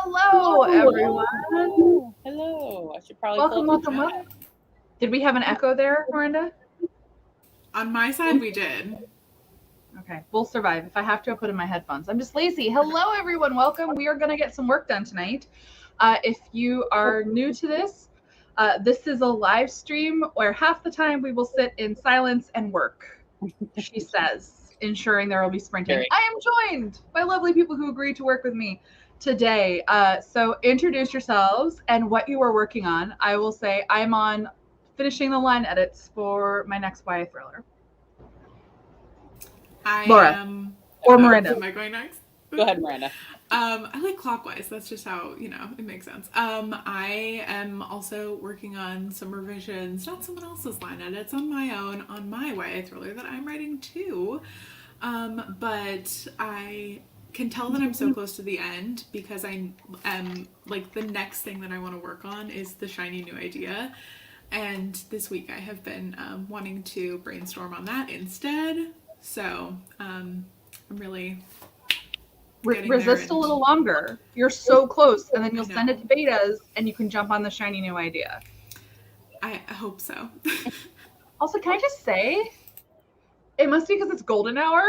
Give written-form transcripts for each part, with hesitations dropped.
Hello, everyone. Hello. I should probably Welcome, pull up the welcome, chat. welcome. Did we have an echo there, Miranda? On my side, we did. Okay, we'll survive. If I have to, I'll put in my headphones. I'm just lazy. Hello, everyone. Welcome. We are going to get some work done tonight. If you are new to this, this is a live stream where half the time we will sit in silence and work, she says, ensuring there will be sprinting. I am joined by lovely people who agreed to work with me today. So introduce yourselves and what you are working on. I will say I'm on finishing the line edits for my next YA thriller. Laura. Or Miranda. Am I going next? Go ahead, Miranda. I like clockwise. That's just how, it makes sense. I am also working on some revisions, not someone else's line edits, on my own, on my YA thriller that I'm writing too. But I can tell that I'm so close to the end because I am, the next thing that I want to work on is the shiny new idea. And this week I have been wanting to brainstorm on that instead. So I'm really resist a little longer. You're so close, and then you'll send it to betas, and you can jump on the shiny new idea. I hope so. Also, can I just say, it must be because it's golden hour.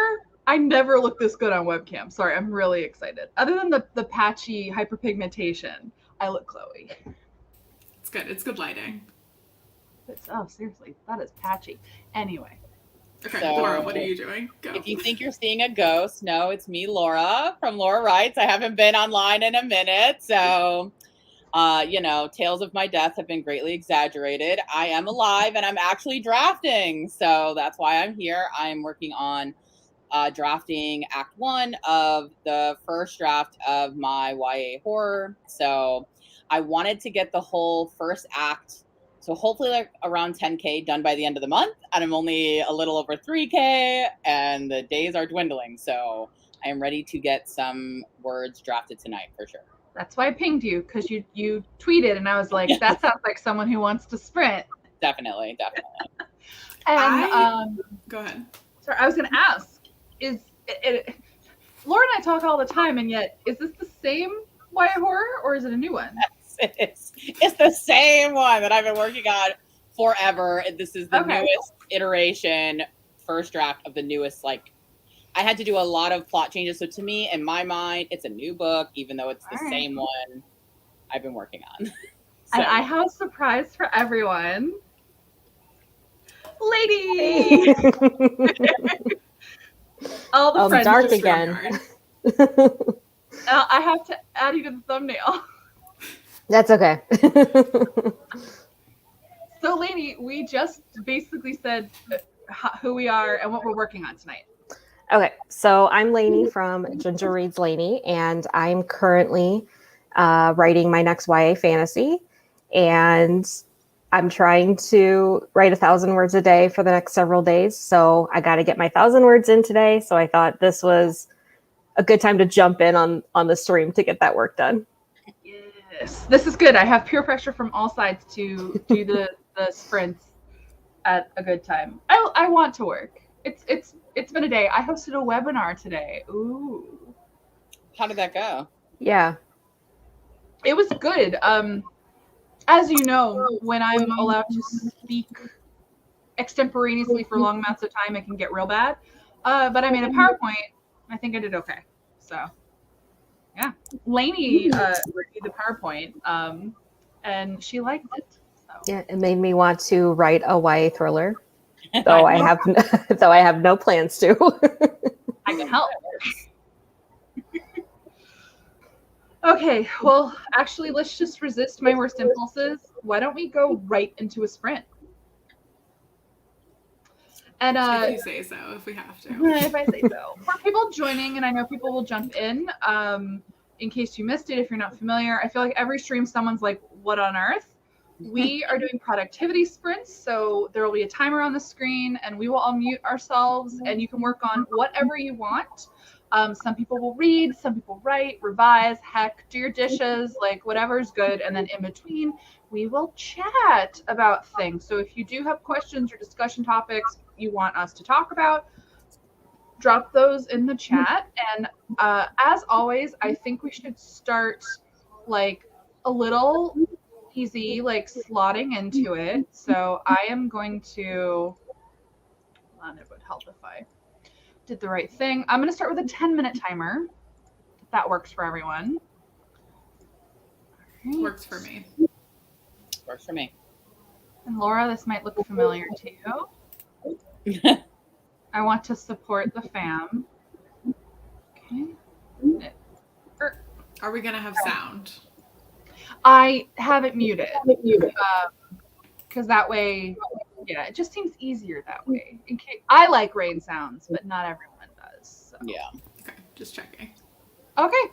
I never look this good on webcam. Sorry, I'm really excited. Other than the patchy hyperpigmentation, I look glowy. It's good. It's good lighting. Seriously, that is patchy. Anyway. Okay, so, Laura, what are you doing? Go. If you think you're seeing a ghost, no, it's me, Laura, from Laura Writes. I haven't been online in a minute, so, tales of my death have been greatly exaggerated. I am alive, and I'm actually drafting, so that's why I'm here. I'm working on drafting Act 1 of the first draft of my YA horror, so I wanted to get the whole first act, so hopefully around 10K done by the end of the month, and I'm only a little over 3K, and the days are dwindling, so I am ready to get some words drafted tonight for sure. That's why I pinged you, because you tweeted, and I was like, that sounds like someone who wants to sprint. Definitely. And go ahead. Sorry, I was going to ask, is it Laura and I talk all the time, and yet, is this the same YA horror, or is it a new one? It's the same one that I've been working on forever. This is the newest iteration, first draft of the newest, I had to do a lot of plot changes. So to me, in my mind, it's a new book, even though it's the same one I've been working on. So. And I have a surprise for everyone. Lady! All the friends dark again. I have to add you to the thumbnail. That's okay. So, Lainey, we just basically said who we are and what we're working on tonight. Okay, so I'm Lainey from Ginger Reads Lainey, and I'm currently writing my next YA fantasy, and I'm trying to write 1,000 words a day for the next several days, so I got to get my 1,000 words in today, so I thought this was a good time to jump in on the stream to get that work done. Yes, this is good. I have peer pressure from all sides to do the sprints at a good time. I want to work. It's been a day. I hosted a webinar today. Ooh. How did that go? Yeah. It was good. As you know, when I'm allowed to speak extemporaneously for long amounts of time, it can get real bad. But I made a PowerPoint. I think I did okay. So, yeah. Lainey reviewed the PowerPoint, and she liked it. So. Yeah, it made me want to write a YA thriller, though I have no plans to. I can help. Okay, well, actually, let's just resist my worst impulses. Why don't we go right into a sprint? And if you say so, if we have to. If I say so. For people joining, and I know people will jump in case you missed it, if you're not familiar, I feel like every stream someone's like, what on earth? We are doing productivity sprints, so there will be a timer on the screen, and we will all mute ourselves, and you can work on whatever you want. Some people will read, some people write, revise, heck, do your dishes, whatever's good, and then in between, we will chat about things. So if you do have questions or discussion topics you want us to talk about, drop those in the chat. And as always, I think we should start like a little easy, like slotting into it. So I am going to, hold on, it would help if I did the right thing. I'm going to start with a 10-minute timer, if that works for everyone. All right. Works for me. Works for me. And Laura, this might look familiar to you. I want to support the fam. Okay. Are we gonna have sound? I have it muted. Because that way, yeah, it just seems easier that way. In case, I like rain sounds, but not everyone does. So. Yeah. Okay, just checking. Okay.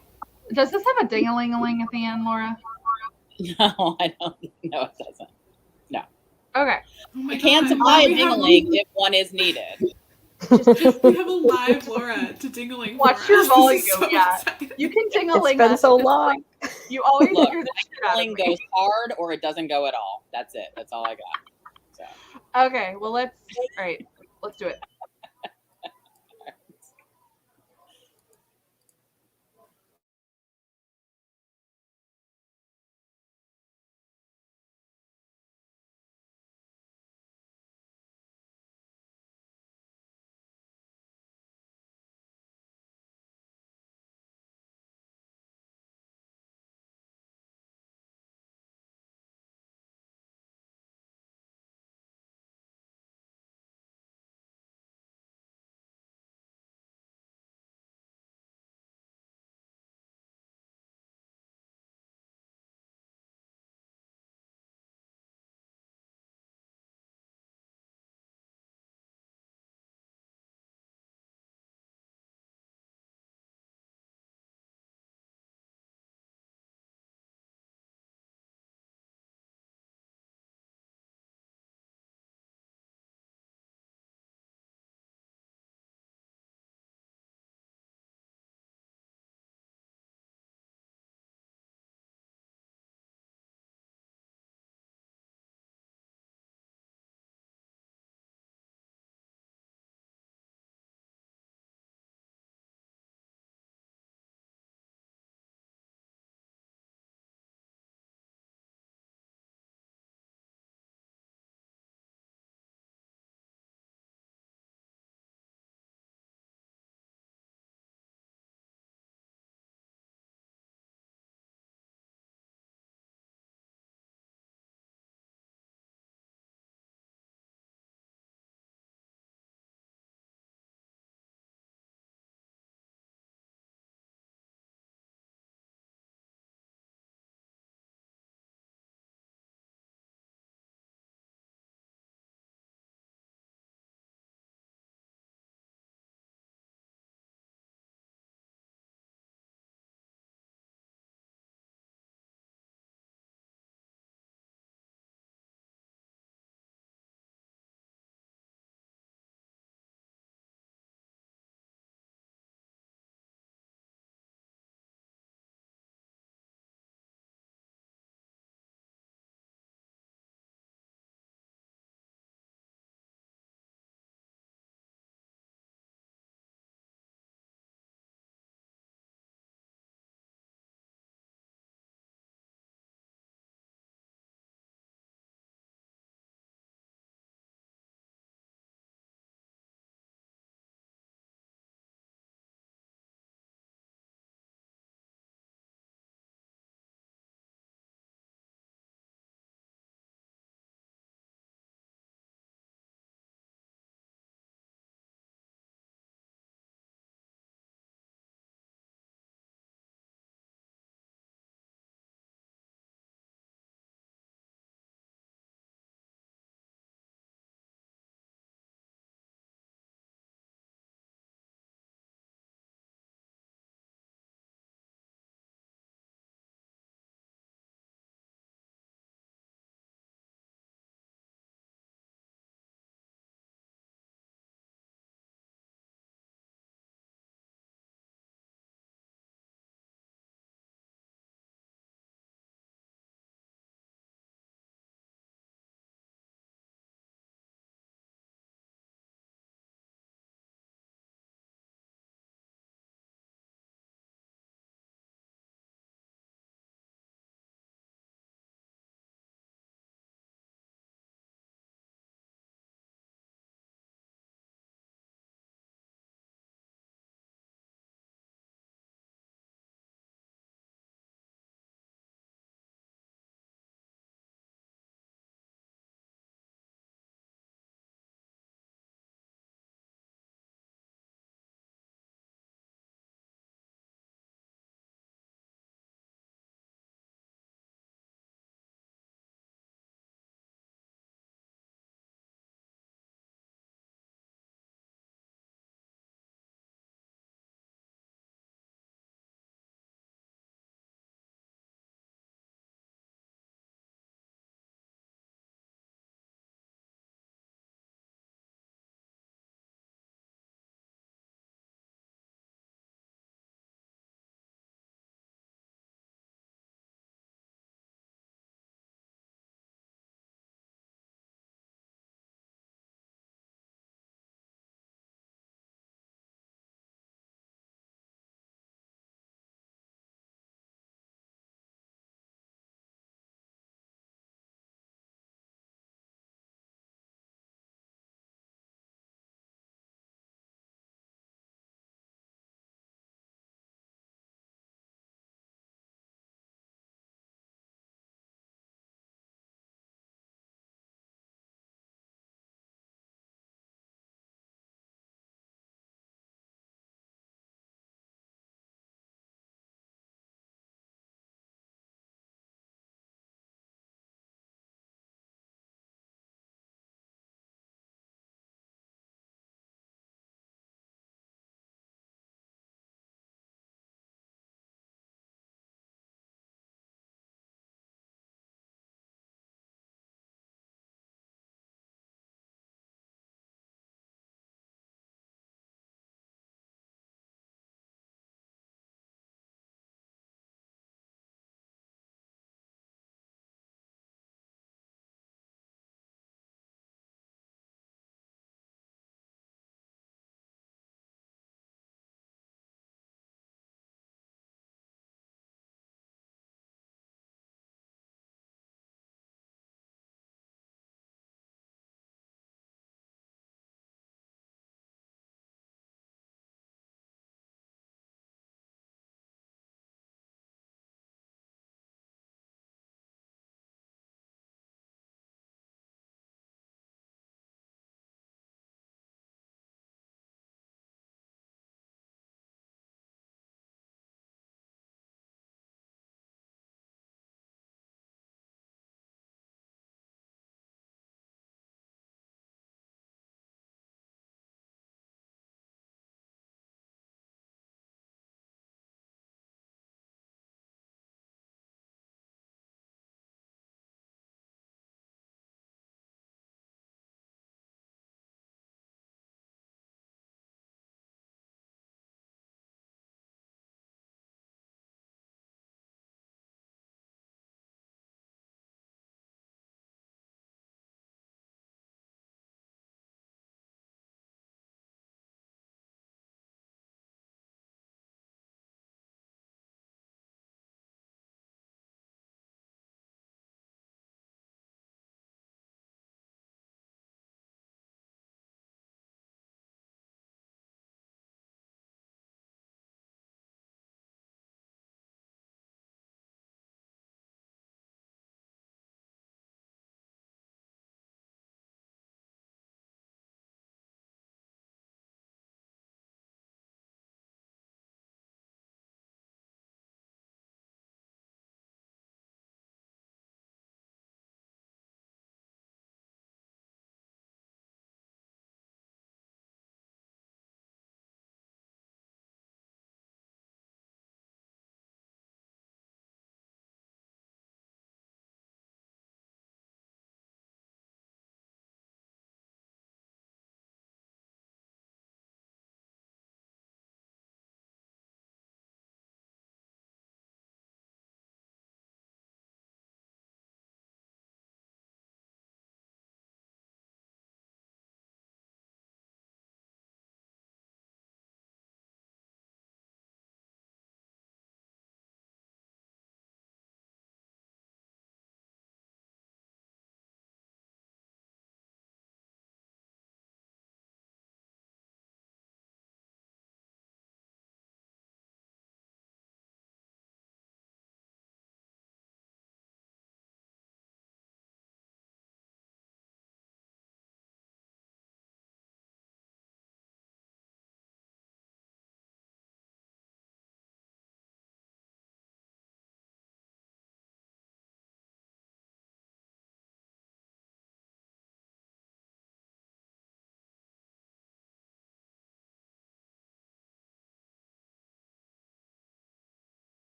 Does this have a ding-a-ling-a-ling at the end, Laura? No, I don't. No, it doesn't. No. Okay. Oh my We can God. supply a We have- ding-a-ling if one is needed. We have a live Laura to ding-a-ling. Watch for your us. This volume. is so Yeah. exciting. You can It's ding-a-ling been us. so Just, long. like, you always Look, hear the shit out of Ding-a-ling me. goes hard or it doesn't go at all. That's it. That's all I got. So. Okay. Well, all right. Let's do it.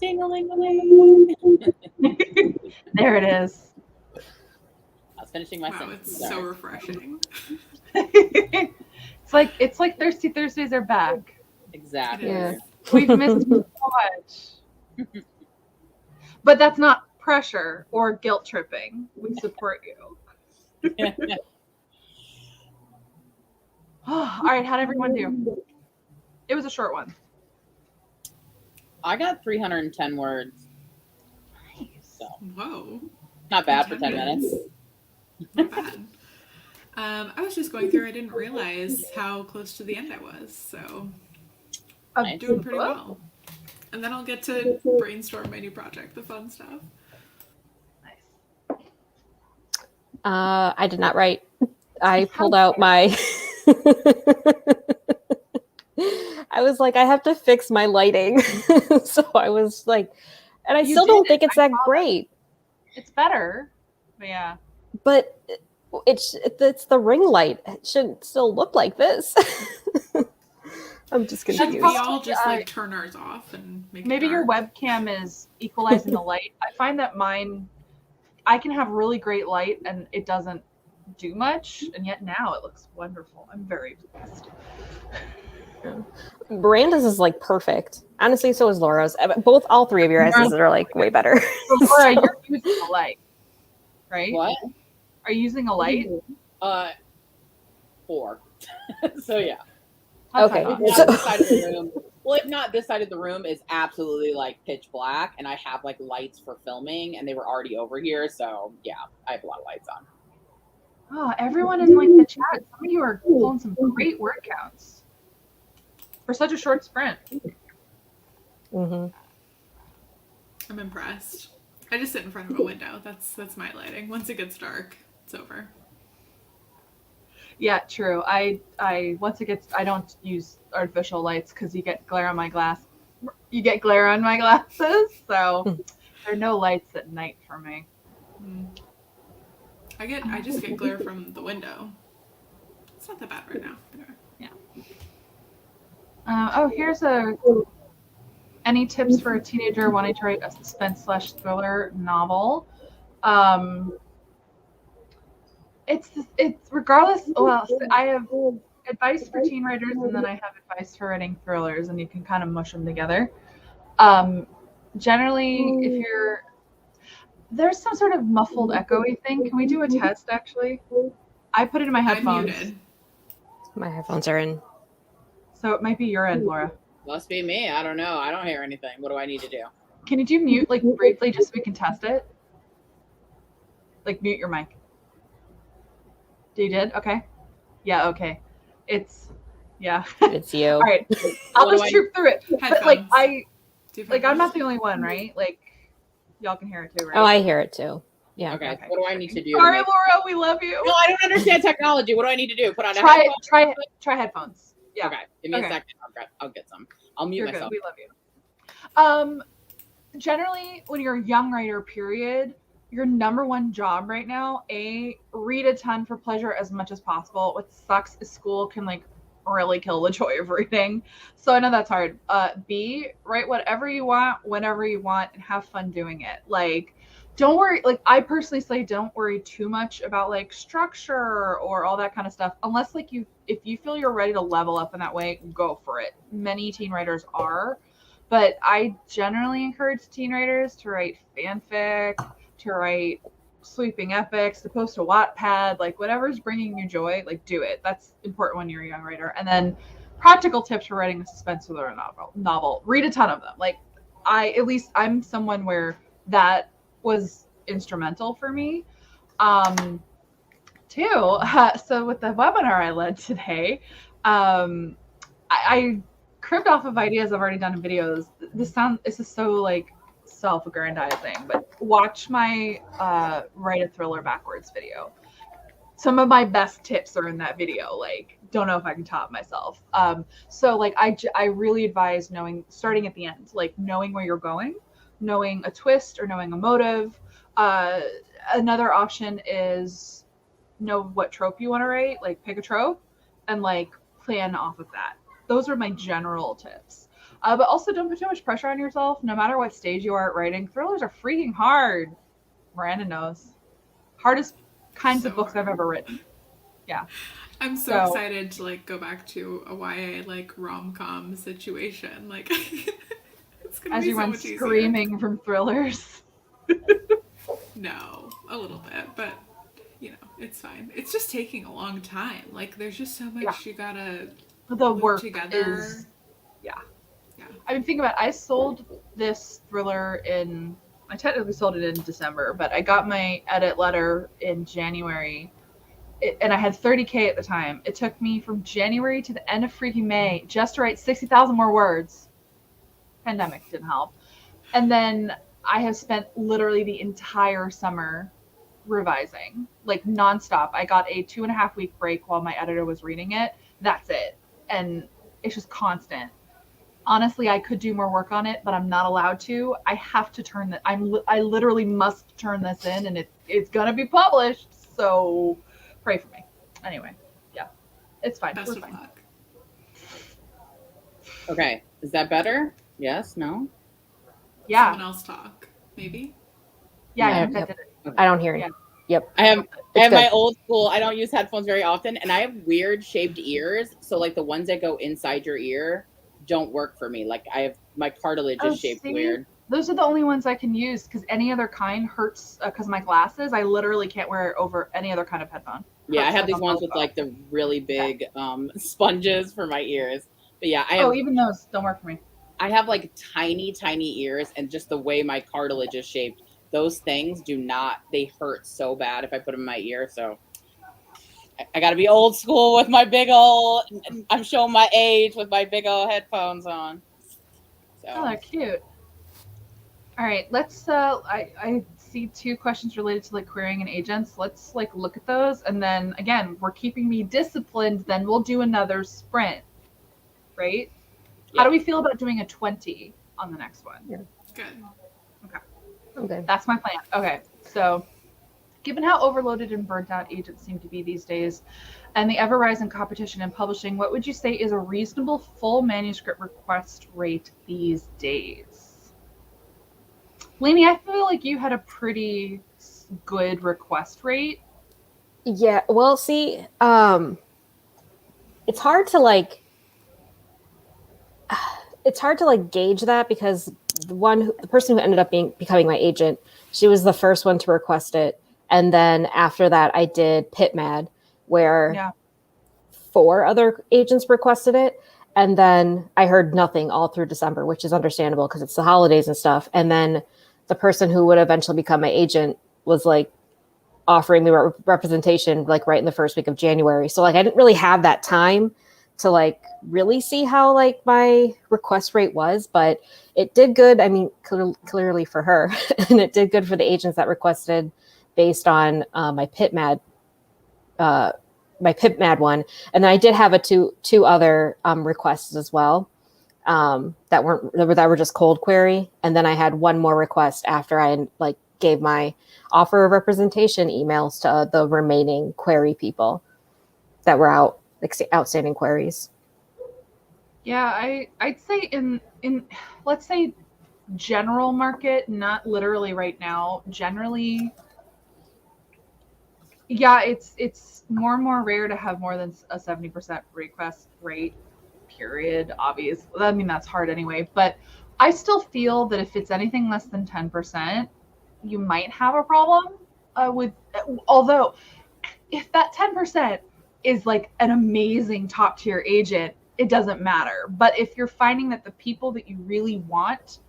Ding-a-ling-a-ling. There it is. I was finishing my Wow, sentence. it's so refreshing. It's like Thirsty Thursdays are back. Exactly. Yeah. We've missed so much. But that's not pressure or guilt tripping. We support you. All right, how'd everyone do? It was a short one. I got 310 words. Nice. So Whoa. not bad for 10 minutes. Not bad. I was just going through, I didn't realize how close to the end I was, so I'm doing pretty well. And then I'll get to brainstorm my new project, the fun stuff. Nice. I did not write. I pulled out my. I was like, I have to fix my lighting. So I was like, and I still don't think it's that great. It's better, but yeah. But it's the ring light. It shouldn't still look like this. I'm just confused. Should we all just like turn ours off and make it Maybe your dark? webcam is equalizing the light. I find that mine, I can have really great light and it doesn't do much, and yet now it looks wonderful. I'm very pleased. Miranda's is like perfect. Honestly, so is Laura's. All three of your guys' are like way better. So Laura, you're using a light, right? What? Are you using a light? 4. So yeah. That's Okay. fine. If not, this side of the room. Well, if not, this side of the room is absolutely like pitch black, and I have like lights for filming, and they were already over here. So yeah, I have a lot of lights on. Oh, everyone in like the chat, some of you are pulling some great word counts for such a short sprint. Mm-hmm. I'm impressed. I just sit in front of a window. That's my lighting. Once it gets dark, it's over. Yeah, true. I once it gets, I don't use artificial lights because you get glare on my glass. You get glare on my glasses, so there are no lights at night for me. I just get glare from the window. It's not that bad right now. Yeah. Here's any tips for a teenager wanting to write a suspense/thriller novel? It's regardless. Well, I have advice for teen writers, and then I have advice for writing thrillers, and you can kind of mush them together. Generally, if there's some sort of muffled echoey thing. Can we do a test? Actually, I put it in my headphones. I'm muted. My headphones are in. So it might be your end, Laura. Must be me. I don't know. I don't hear anything. What do I need to do? Can you do mute like briefly just so we can test it? Like mute your mic. You did? Okay. Yeah, okay. It's you. All right. I'll just troop through it. But like Headphones. I'm not the only one, right? Like y'all can hear it too, right? Oh, I hear it too. Yeah. Okay. What do I need to do? Sorry, Laura, we love you. No, I don't understand technology. What do I need to do? Put on a try headphones. Yeah. Okay. Give me a second. I'll get some. I'll mute You're myself. good. We love you. Generally, when you're a young writer, period, your number one job right now, read a ton for pleasure as much as possible. What sucks is school can like really kill the joy of reading. So I know that's hard. B, write whatever you want, whenever you want, and have fun doing it. Like, don't worry. Like, I personally say don't worry too much about like structure or all that kind of stuff. Unless like if you feel you're ready to level up in that way, go for it. Many teen writers are. But I generally encourage teen writers to write fanfic, to write sweeping epics, to post to Wattpad, like whatever's bringing you joy, like do it. That's important when you're a young writer. And then practical tips for writing a suspense thriller novel. Read a ton of them. Like I'm someone where that was instrumental for me. Too. So with the webinar I led today, I cribbed off of ideas I've already done in videos. This is so like self-aggrandizing, but watch my write a thriller backwards video. Some of my best tips are in that video. Like, don't know if I can top myself. So like I really advise starting at the end, like knowing where you're going, knowing a twist or knowing a motive. Another option is know what trope you want to write, like pick a trope and like plan off of that. Those are my general tips. But also don't put too much pressure on yourself. No matter what stage you are at writing, thrillers are freaking hard. Miranda knows. Hardest kinds So of books I've hard. ever written. Yeah. I'm so excited to like go back to a YA like rom-com situation. Like it's gonna As be you so run much easier. screaming from thrillers. No, a little bit, but you know, it's fine. It's just taking a long time. Like there's just so much you gotta The put work together. is, yeah. Yeah. I mean, think about it. I sold this thriller I technically sold it in December, but I got my edit letter in January. And I had 30K at the time. It took me from January to the end of freaking May just to write 60,000 more words. Pandemic didn't help. And then I have spent literally the entire summer revising, like nonstop. I got a 2.5 week break while my editor was reading it. That's it. And it's just constant. Honestly, I could do more work on it, but I'm not allowed to. I have to turn that. I literally must turn this in, and it's gonna be published. So pray for me. Anyway, yeah, it's fine. Best We're of fine. luck. Okay, is that better? Yes, no? Yeah, Someone else talk, maybe. yeah, No. I think I Yep. did it. I don't hear you. Yeah. Yep. I have It's my good. old school. I don't use headphones very often, and I have weird shaped ears. So like the ones that go inside your ear don't work for me. Like I have my cartilage Oh, is shaped see? weird. Those are the only ones I can use because any other kind hurts. Because my glasses, I literally can't wear it over any other kind of headphone. Yeah, I Hurts have like these a ones with mofo. like the really big sponges for my ears. But yeah, I have Even those don't work for me. I have like tiny, tiny ears, and just the way my cartilage is shaped, those things they hurt so bad if I put them in my ear. So I got to be old school with my big old, I'm showing my age with my big old headphones on. So, Oh, they're cute. All right, let's. I see 2 questions related to like querying and agents. Let's like look at those, and then again, we're keeping me disciplined. Then we'll do another sprint, right? How do we feel about doing a 20 on the next one? Good. Okay. That's my plan. Okay, so given how overloaded and burnt out agents seem to be these days, and the ever rising competition in publishing, what would you say is a reasonable full manuscript request rate these days? Lainey, I feel like you had a pretty good request rate. Yeah. Well, see, it's hard to like gauge that because the person who ended up becoming my agent, she was the first one to request it, and then after that, I did PitMad, where 4 other agents requested it, and then I heard nothing all through December, which is understandable because it's the holidays and stuff. And then the person who would eventually become my agent was like offering me representation like right in the first week of January. So like I didn't really have that time to like really see how like my request rate was, but it did good. I mean, clearly for her, and it did good for the agents that requested based on my PitMad one. And then I did have two other requests as well that were just cold query. And then I had one more request after I like gave my offer of representation emails to the remaining query people that were outstanding queries. Yeah, I'd say in let's say general market, not literally right now, generally, yeah, it's more and more rare to have more than a 70% request rate, period. Obviously, I mean, that's hard anyway, but I still feel that if it's anything less than 10%, you might have a problem with, although if that 10% is like an amazing top tier agent, it doesn't matter. But if you're finding that the people that you really want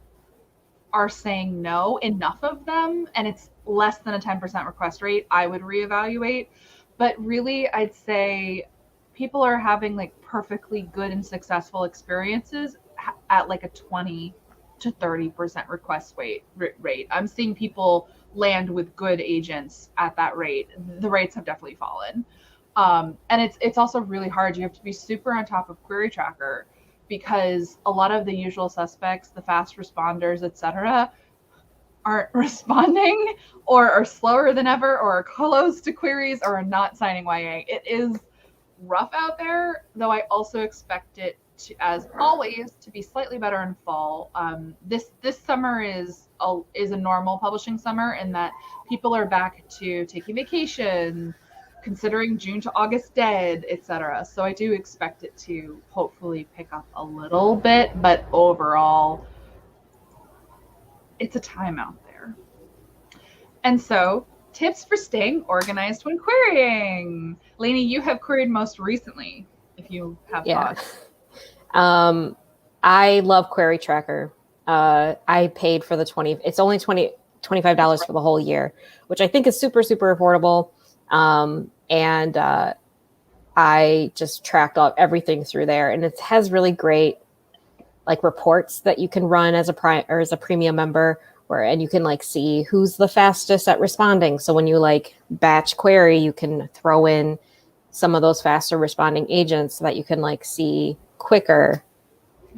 are saying no, enough of them, and it's less than a 10% request rate, I would reevaluate. But really, I'd say people are having like perfectly good and successful experiences at like a 20 to 30% request rate. I'm seeing people land with good agents at that rate. The rates have definitely fallen. And it's also really hard. You have to be super on top of Query Tracker because a lot of the usual suspects, the fast responders, etc., aren't responding or are slower than ever or are closed to queries or are not signing YA. It is rough out there, though I also expect it as always, to be slightly better in fall. This summer is a normal publishing summer in that people are back to taking vacation, considering June to August dead, etc. So I do expect it to hopefully pick up a little bit, but overall, it's a time out there. And so, tips for staying organized when querying. Lainey, you have queried most recently, if you have thoughts. I love Query Tracker. I paid for the it's only $25 for the whole year, which I think is super, super affordable. And I just tracked off everything through there, and it has really great like reports that you can run as a premium member, and you can like see who's the fastest at responding. So when you like batch query, you can throw in some of those faster responding agents so that you can like see quicker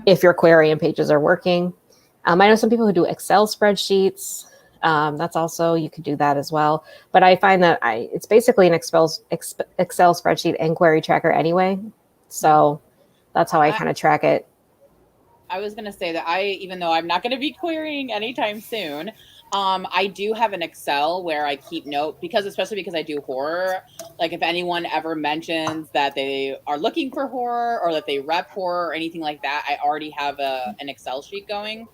if your query and pages are working. I know some people who do Excel spreadsheets. That's also, you could do that as well. But I find that it's basically an Excel spreadsheet and Query Tracker anyway. So that's how I kind of track it. I was going to say that even though I'm not going to be querying anytime soon, I do have an Excel where I keep note, especially because I do horror. Like if anyone ever mentions that they are looking for horror or that they rep horror or anything like that, I already have an Excel sheet going.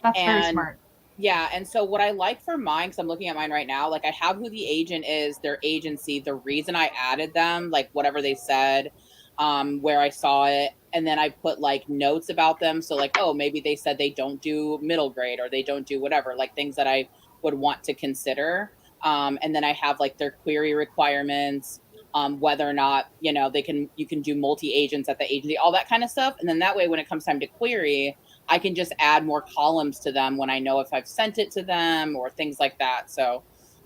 That's very smart. Yeah. And so what I like for mine, because I'm looking at mine right now, like I have who the agent is, their agency, the reason I added them, like whatever they said, where I saw it. And then I put like notes about them. So like, oh, maybe they said they don't do middle grade or they don't do whatever, like things that I would want to consider. And then I have like their query requirements, whether or not, you can do multi-agents at the agency, all that kind of stuff. And then that way, when it comes time to query, I can just add more columns to them when I know if I've sent it to them or things like that. So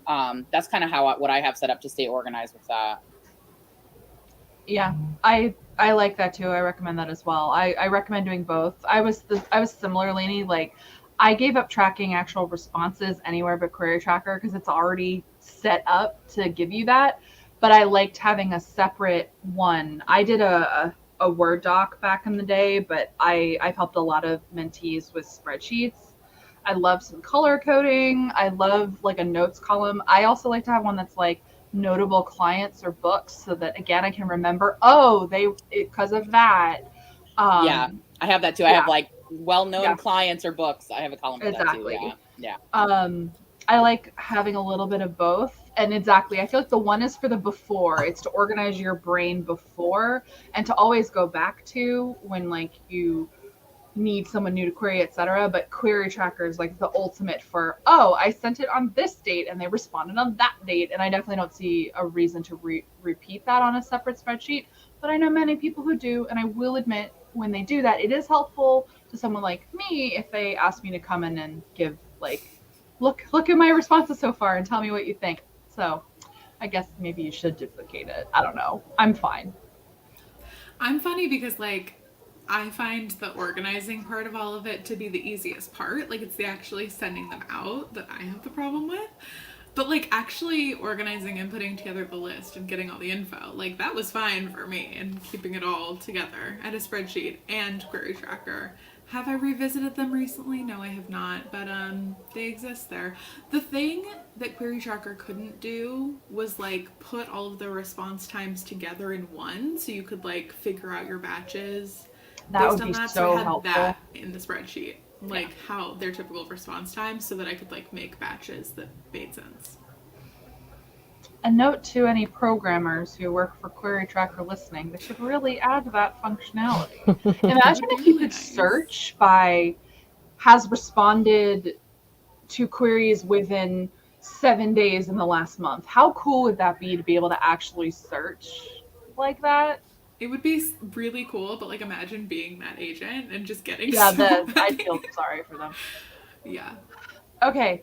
that's kind of what I have set up to stay organized with that. Yeah, I like that too. I recommend that as well. I recommend doing both. I was similar, Lainey. Like, I gave up tracking actual responses anywhere but Query Tracker because it's already set up to give you that. But I liked having a separate one. I did a Word doc back in the day, but I've helped a lot of mentees with spreadsheets. I love some color coding. I love like a notes column. I also like to have one that's like notable clients or books so that again I can remember, because of that. Yeah, I have that too. I have like well-known clients or books. I have a column for that too. Yeah. I like having a little bit of both. And exactly, I feel like the one is for the before. It's to organize your brain before and to always go back to when like you need someone new to query, etc. But Query Tracker is like the ultimate for, I sent it on this date and they responded on that date. And I definitely don't see a reason to repeat that on a separate spreadsheet. But I know many people who do. And I will admit, when they do that, it is helpful to someone like me if they ask me to come in and give like, look at my responses so far and tell me what you think. So I guess maybe you should duplicate it. I don't know. I'm fine. I'm funny because like I find the organizing part of all of it to be the easiest part. Like it's the actually sending them out that I have the problem with. But like actually organizing and putting together the list and getting all the info, like that was fine for me, and keeping it all together at a spreadsheet and Query Tracker. Have I revisited them recently? No, I have not, but they exist there. The thing that Query Tracker couldn't do was like put all of the response times together in one, so you could like figure out your batches based on that. So I had helpful. that in the spreadsheet, like how their typical response times, so that I could like make batches that made sense. A note to any programmers who work for Query Tracker listening, they should really add that functionality. Imagine if you could search by has responded to queries within 7 days in the last month. How cool would that be to be able to actually search like that? It would be really cool, but like imagine being that agent and just getting I feel sorry for them. Yeah. Okay.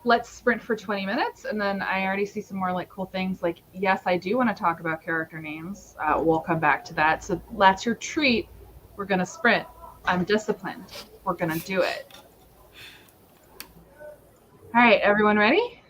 Let's sprint for 20 minutes, and then I already see some more like cool things. Like, yes, I do want to talk about character names. We'll come back to that. So that's your treat. We're gonna sprint. I'm disciplined. We're gonna do it. All right, everyone ready?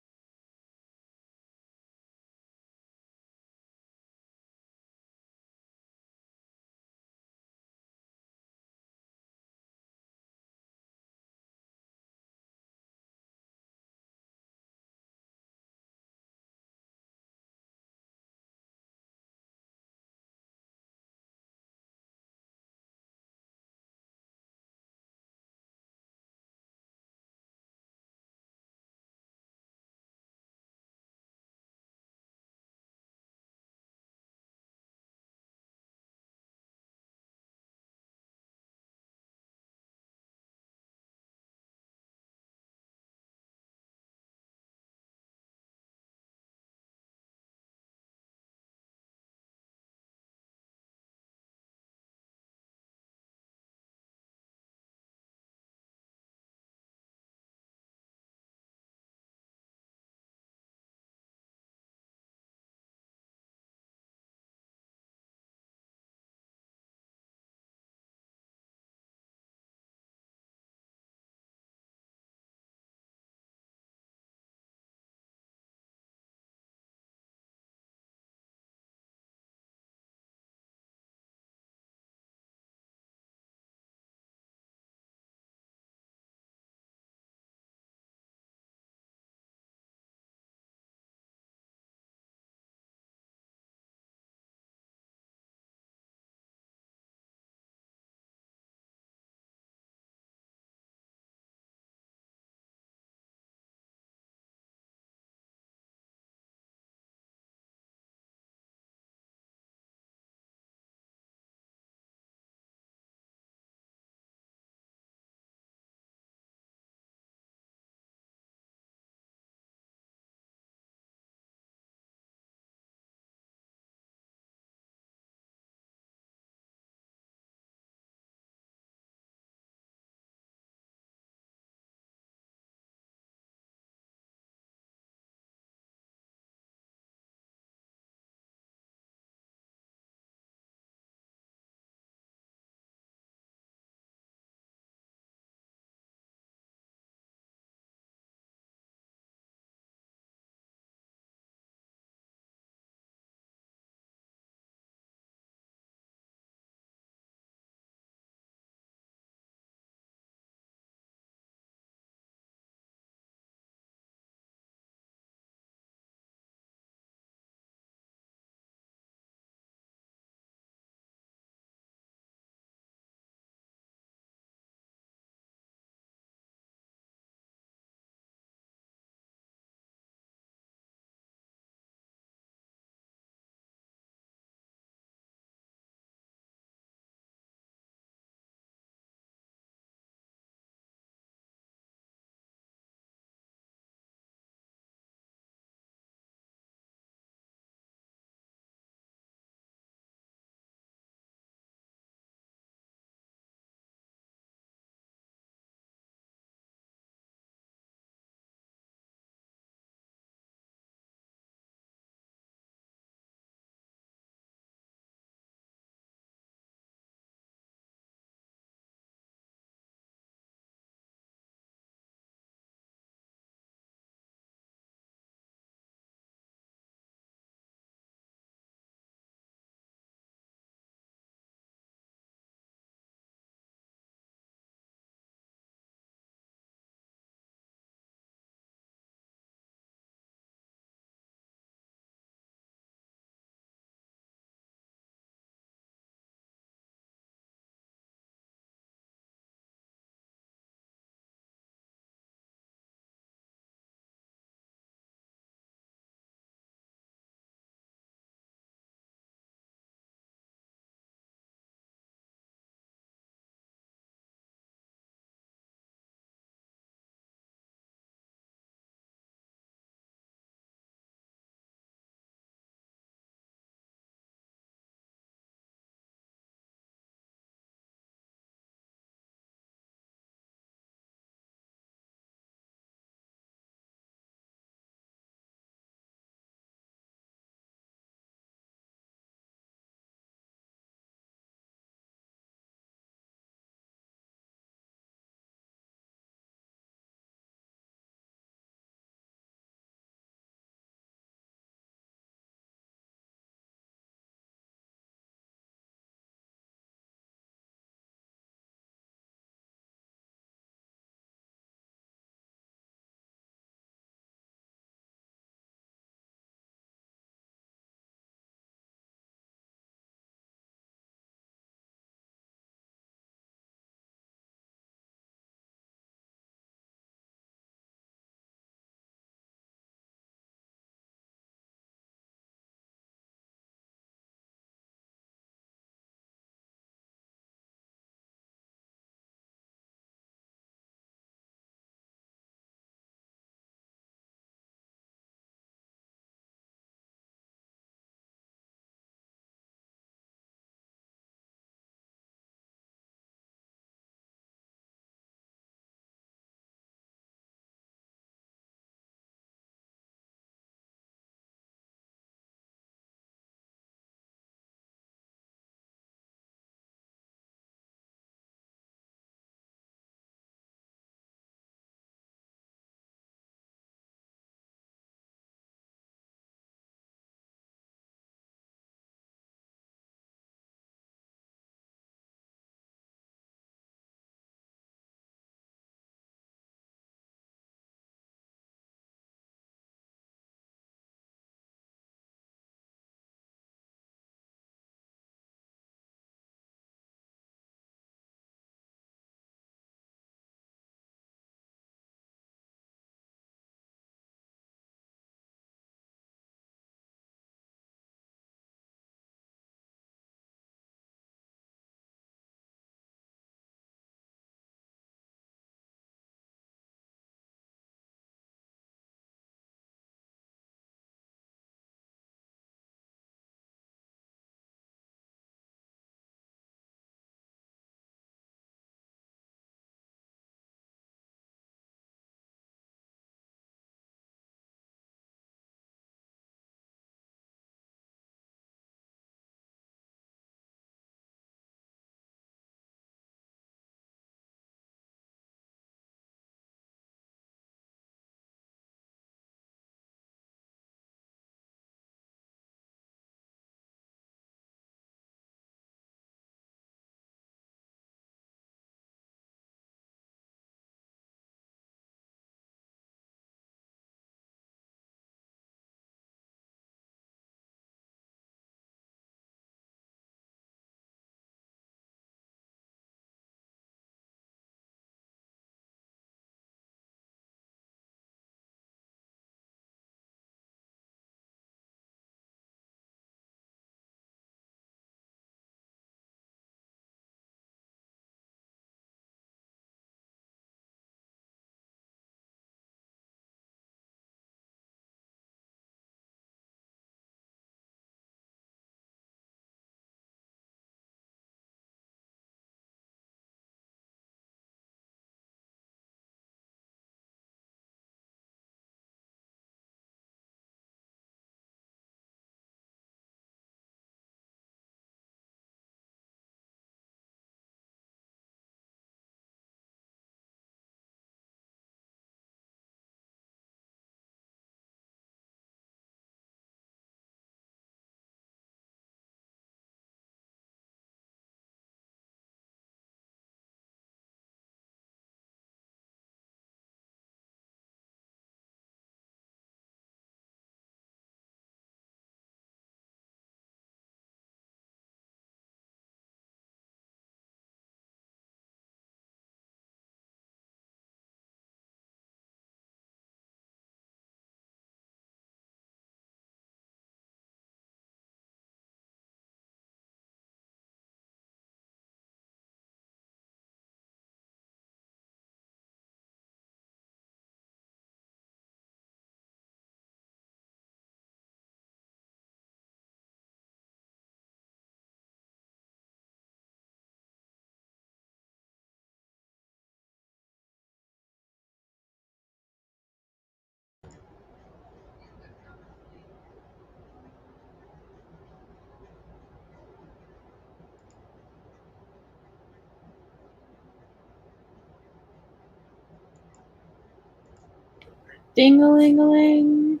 Ding-a-ling-a-ling.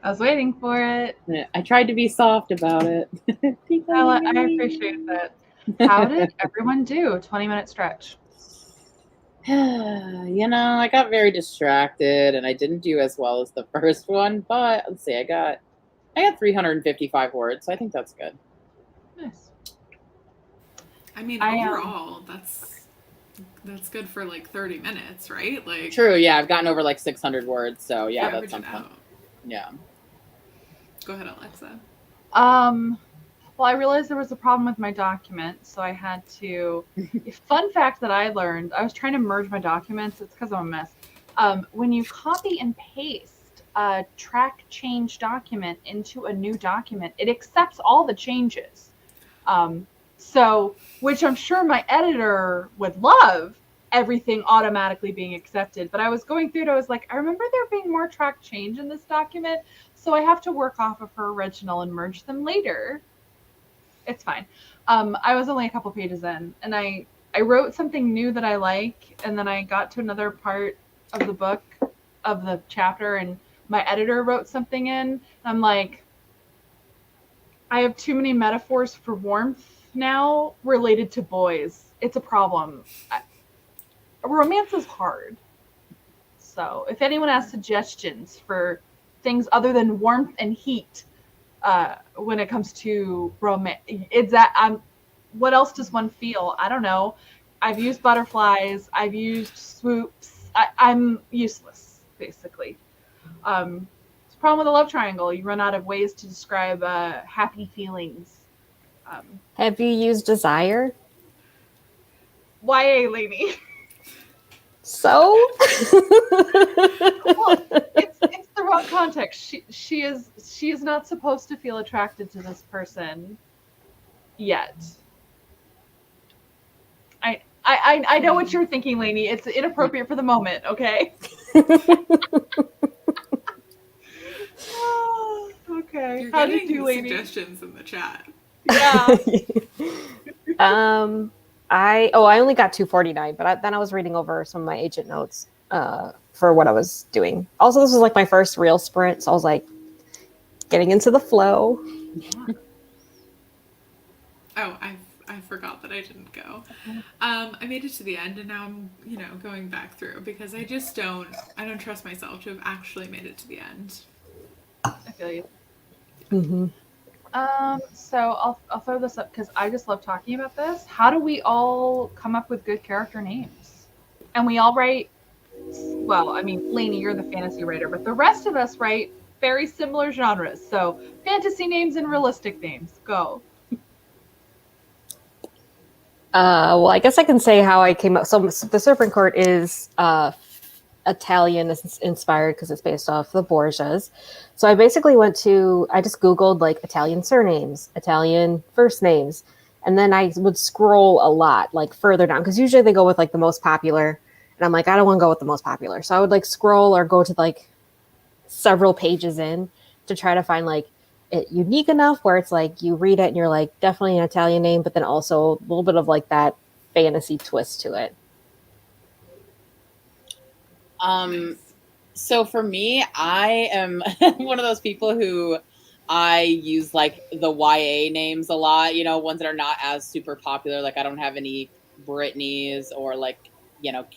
I was waiting for it. I tried to be soft about it. I appreciate that. How did everyone do? 20-minute stretch. I got very distracted and I didn't do as well as the first one, but let's see, I got 355 words, so I think that's good. Nice. I mean, overall, that's good for like 30 minutes, right? Like true, yeah, I've gotten over like 600 words, so yeah, that's something. Out. Yeah. Go ahead, Alexa. Well, I realized there was a problem with my document, so I had to. Fun fact that I learned: I was trying to merge my documents. It's because I'm a mess. When you copy and paste a track change document into a new document, it accepts all the changes. So, which I'm sure my editor would love, everything automatically being accepted. But I was going through it, I was like, I remember there being more track change in this document, so I have to work off of her original and merge them later. It's fine. I was only a couple pages in, and I wrote something new that I like, and then I got to another part of the book, of the chapter, and my editor wrote something in, and I'm like, I have too many metaphors for warmth now related to boys. It's a problem. Romance is hard. So if anyone has suggestions for things other than warmth and heat, when it comes to romance, it's that what else does one feel? I don't know. I've used butterflies. I've used swoops. I'm useless, basically. It's a problem with a love triangle. You run out of ways to describe happy feelings. Have you used desire? YA lady. So? Well, it's the wrong context. She is not supposed to feel attracted to this person yet. I know what you're thinking, Lainey. It's inappropriate for the moment, okay? Okay. You're How did getting you do, Lainey? suggestions in the chat. Yeah. I only got 249, but then I was reading over some of my agent notes for what I was doing. Also, this was like my first real sprint, so I was like getting into the flow. Oh, I forgot that I didn't go. I made it to the end, and now I'm going back through because I don't trust myself to have actually made it to the end. I feel you. Mm-hmm. So I'll throw this up because I just love talking about this. How do we all come up with good character names? And we all write, well, I mean, Lainey, you're the fantasy writer, but the rest of us write very similar genres. So fantasy names and realistic names. Go. Well, I guess I can say how I came up. So the Serpent Court is Italian inspired because it's based off the Borgias. So I basically I just Googled like Italian surnames, Italian first names. And then I would scroll a lot, like further down, because usually they go with like the most popular. And I'm like, I don't want to go with the most popular. So I would like scroll or go to like several pages in to try to find like it unique enough where it's like you read it and you're like, definitely an Italian name, but then also a little bit of like that fantasy twist to it. So for me, I am one of those people who I use like the YA names a lot, ones that are not as super popular. Like I don't have any Britneys or like,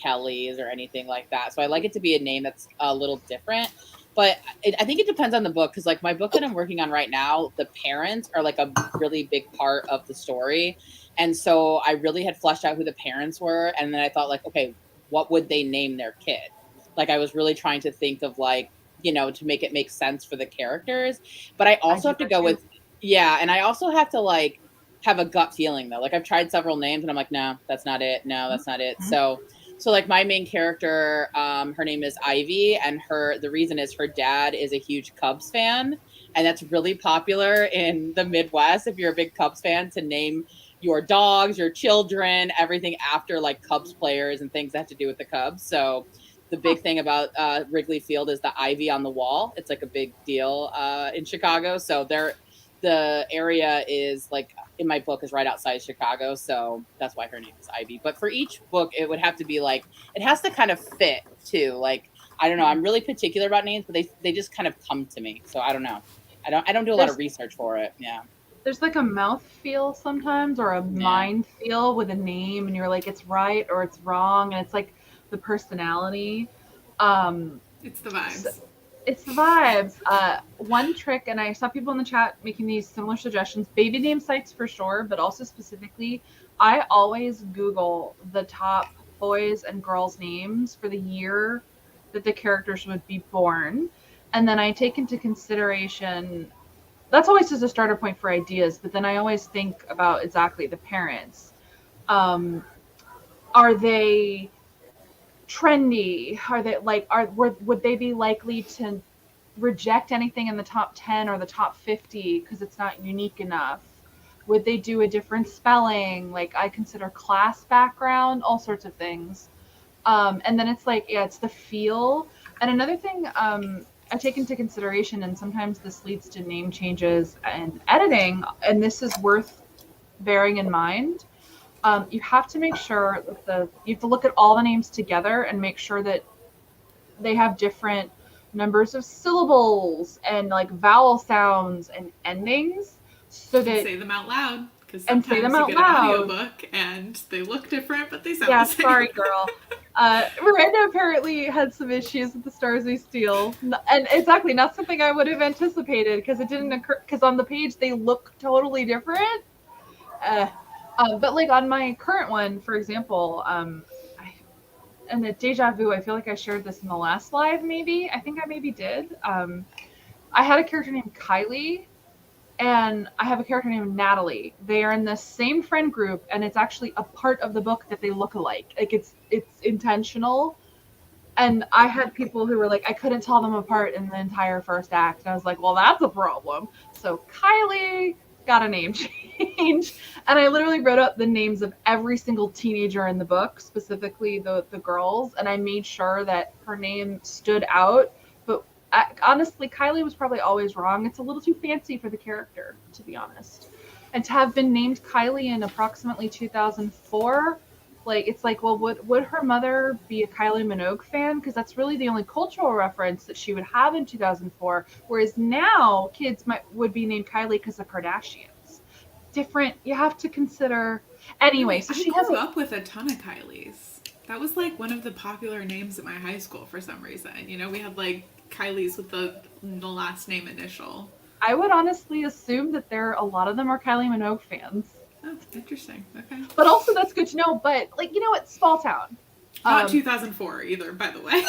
Kellys or anything like that. So I like it to be a name that's a little different. But I think it depends on the book because like my book that I'm working on right now, the parents are like a really big part of the story. And so I really had fleshed out who the parents were. And then I thought like, okay, what would they name their kid? Like I was really trying to think of like, to make it make sense for the characters. But I also have to go with, and I also have to like have a gut feeling though. Like I've tried several names and I'm like, no, that's not it. No, that's not it. So like my main character, her name is Ivy, and the reason is her dad is a huge Cubs fan. And that's really popular in the Midwest. If you're a big Cubs fan, to name your dogs, your children, everything after like Cubs players and things that have to do with the Cubs. So the big thing about Wrigley Field is the ivy on the wall. It's like a big deal in Chicago. So the area is like in my book is right outside Chicago. So that's why her name is Ivy. But for each book, it would have to be like, it has to kind of fit too. Like I don't know. I'm really particular about names, but they just kind of come to me. So I don't know. I don't do a lot of research for it. Yeah. There's like a mouth feel sometimes, or a Yeah. mind feel with a name, and you're like, it's right or it's wrong, and it's like the personality. It's the vibes. It's the vibes. One trick, and I saw people in the chat making these similar suggestions, baby name sites for sure, but also specifically, I always Google the top boys and girls names for the year that the characters would be born. And then I take into consideration, that's always just a starter point for ideas, but then I always think about exactly the parents. Are they trendy? Are they like, would they be likely to reject anything in the top 10 or the top 50 because it's not unique enough? Would they do a different spelling? Like, I consider class background, all sorts of things. And then it's like, yeah, it's the feel. And another thing I take into consideration, and sometimes this leads to name changes and editing, and this is worth bearing in mind. You have to make sure that you have to look at all the names together and make sure that they have different numbers of syllables and like vowel sounds and endings, so that say them out loud, because and sometimes say them you out get loud. an audiobook and they look different, but they sound Yeah, the same. sorry, girl. Miranda apparently had some issues with the Stars We Steal, and exactly not something I would have anticipated because it didn't occur. Because on the page they look totally different. But like on my current one, for example, and the deja vu, I feel like I shared this in the last live, maybe. I think I maybe did. I had a character named Kylie, and I have a character named Natalie. They are in the same friend group, and it's actually a part of the book that they look alike. Like, it's intentional. And I had people who were like, I couldn't tell them apart in the entire first act. And I was like, well, that's a problem. So Kylie got a name change. And I literally wrote up the names of every single teenager in the book, specifically the girls. And I made sure that her name stood out. But honestly, Kylie was probably always wrong. It's a little too fancy for the character, to be honest. And to have been named Kylie in approximately 2004, like, it's like, well, would her mother be a Kylie Minogue fan? Because that's really the only cultural reference that she would have in 2004. Whereas now, kids would be named Kylie because of Kardashians. Different. You have to consider. Anyway, so she grew up with a ton of Kylies. That was like one of the popular names at my high school for some reason. You know, we had like Kylies with the last name initial. I would honestly assume that a lot of them are Kylie Minogue fans. Oh, interesting. Okay. But also, that's good to know. But, like, you know what? Small town. Not 2004 either, by the way.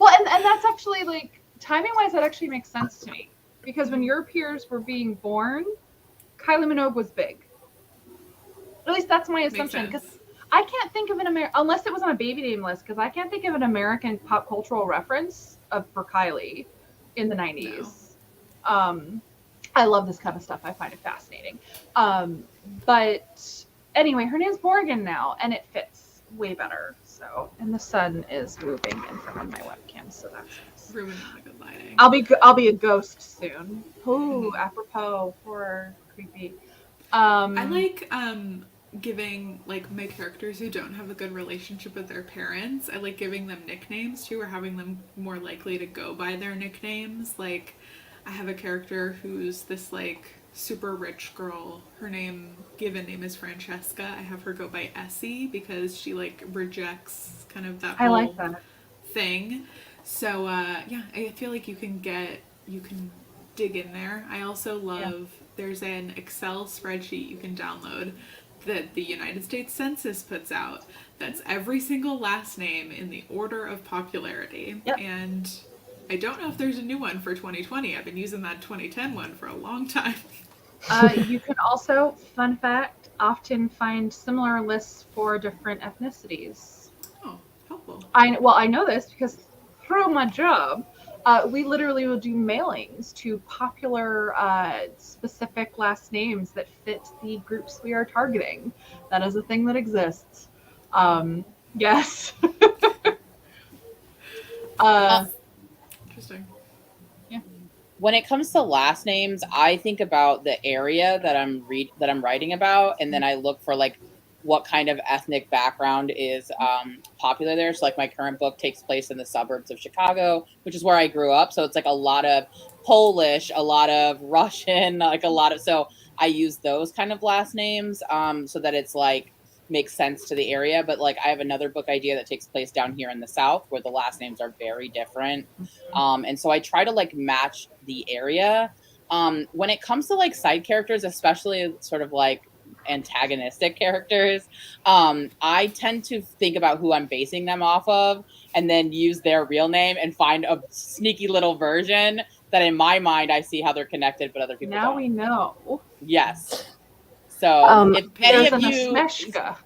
Well, and that's actually, like, timing-wise, that actually makes sense to me. Because when your peers were being born, Kylie Minogue was big. At least that's my assumption. Because I can't think of unless it was on a baby name list, because I can't think of an American pop cultural reference for Kylie in the 90s. No. I love this kind of stuff. I find it fascinating. But anyway, her name's Morgan now, and it fits way better. So, and the sun is moving in front of my webcam, so that's nice. Ruining the good lighting. I'll be a ghost soon. Ooh, apropos, horror, creepy. I like giving like my characters who don't have a good relationship with their parents. I like giving them nicknames too, or having them more likely to go by their nicknames. Like, I have a character who's this like super rich girl. Her given name is Francesca. I have her go by Essie because she like rejects kind of that whole thing. So yeah, I feel like you can dig in there. I also love there's an Excel spreadsheet you can download that the United States Census puts out. That's every single last name in the order of popularity. Yep. And I don't know if there's a new one for 2020. I've been using that 2010 one for a long time. You can also, fun fact, often find similar lists for different ethnicities. Oh, helpful. I know this because through my job, we literally will do mailings to popular specific last names that fit the groups we are targeting. That is a thing that exists. Yes. Interesting. Yeah. When it comes to last names, I think about the area that I'm writing about, and then I look for like what kind of ethnic background is popular there. So like my current book takes place in the suburbs of Chicago, which is where I grew up. So it's like a lot of Polish, a lot of Russian, like a lot of, so I use those kind of last names so that it's like makes sense to the area. But like I have another book idea that takes place down here in the South where the last names are very different. And so I try to like match the area. When it comes to like side characters, especially sort of like antagonistic characters, I tend to think about who I'm basing them off of and then use their real name and find a sneaky little version that in my mind I see how they're connected, but other people Now don't. we know. Yes. So if any There's of an you Asmeshka.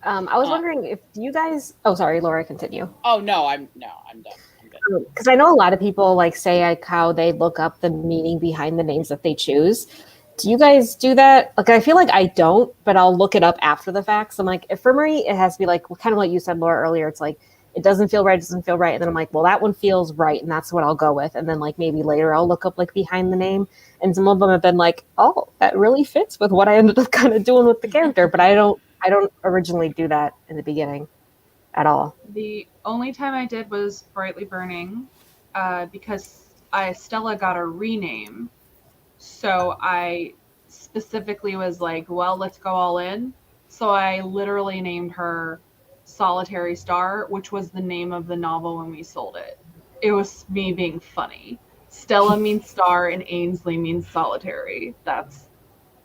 I was wondering if you guys. Oh, sorry, Laura, continue. Oh no, I'm done. I'm good. Because I know a lot of people like say like how they look up the meaning behind the names that they choose. Do you guys do that? Like, I feel like I don't, but I'll look it up after the fact. So I'm like, if for me, it has to be like kind of what you said, Laura, earlier. It's like it doesn't feel right, doesn't feel right, and then I'm like, well, that one feels right, and that's what I'll go with. And then like maybe later I'll look up like behind the name, and some of them have been like, oh, that really fits with what I ended up kind of doing with the character. But I don't originally do that in the beginning at all. The only time I did was Brightly Burning, because Stella got a rename. So I specifically was like, well, let's go all in. So I literally named her Solitary Star, which was the name of the novel when we sold it. It was me being funny. Stella means star and Ainsley means solitary. That's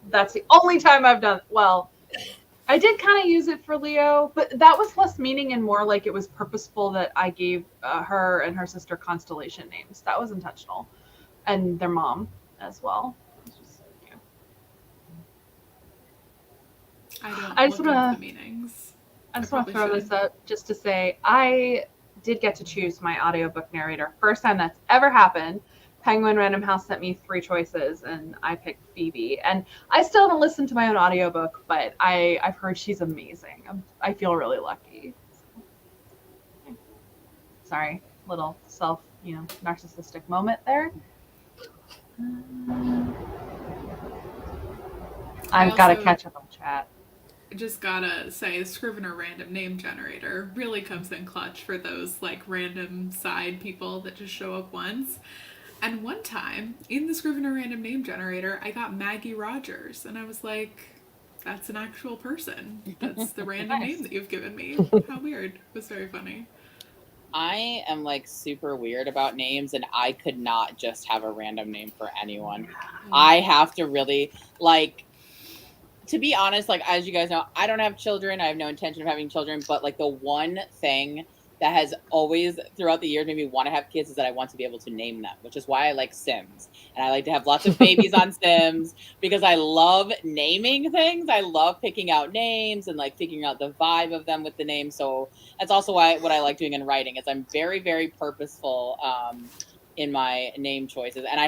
the only time I've done, well, I did kind of use it for Leo, but that was less meaning and more like it was purposeful that I gave her and her sister constellation names. That was intentional. And their mom as well. I just look up the meanings. I just want to throw this up just to say I did get to choose my audiobook narrator. First time that's ever happened. Penguin Random House sent me 3 choices and I picked Phoebe. And I still haven't listened to my own audiobook, but I've heard she's amazing. I feel really lucky. Sorry, little self, narcissistic moment there. I've got to catch up on chat. Just gotta say, Scrivener random name generator really comes in clutch for those like random side people that just show up once. And one time in the Scrivener random name generator, I got Maggie Rogers, and I was like, "That's an actual person. That's the random name that you've given me." How weird! It was very funny. I am like super weird about names, and I could not just have a random name for anyone. I have to really like. To be honest, like, as you guys know, I don't have children. I have no intention of having children. But, like, the one thing that has always, throughout the years, made me want to have kids is that I want to be able to name them, which is why I like Sims. And I like to have lots of babies on Sims because I love naming things. I love picking out names and, like, figuring out the vibe of them with the name. So that's also what I like doing in writing is I'm very, very purposeful in my name choices. And I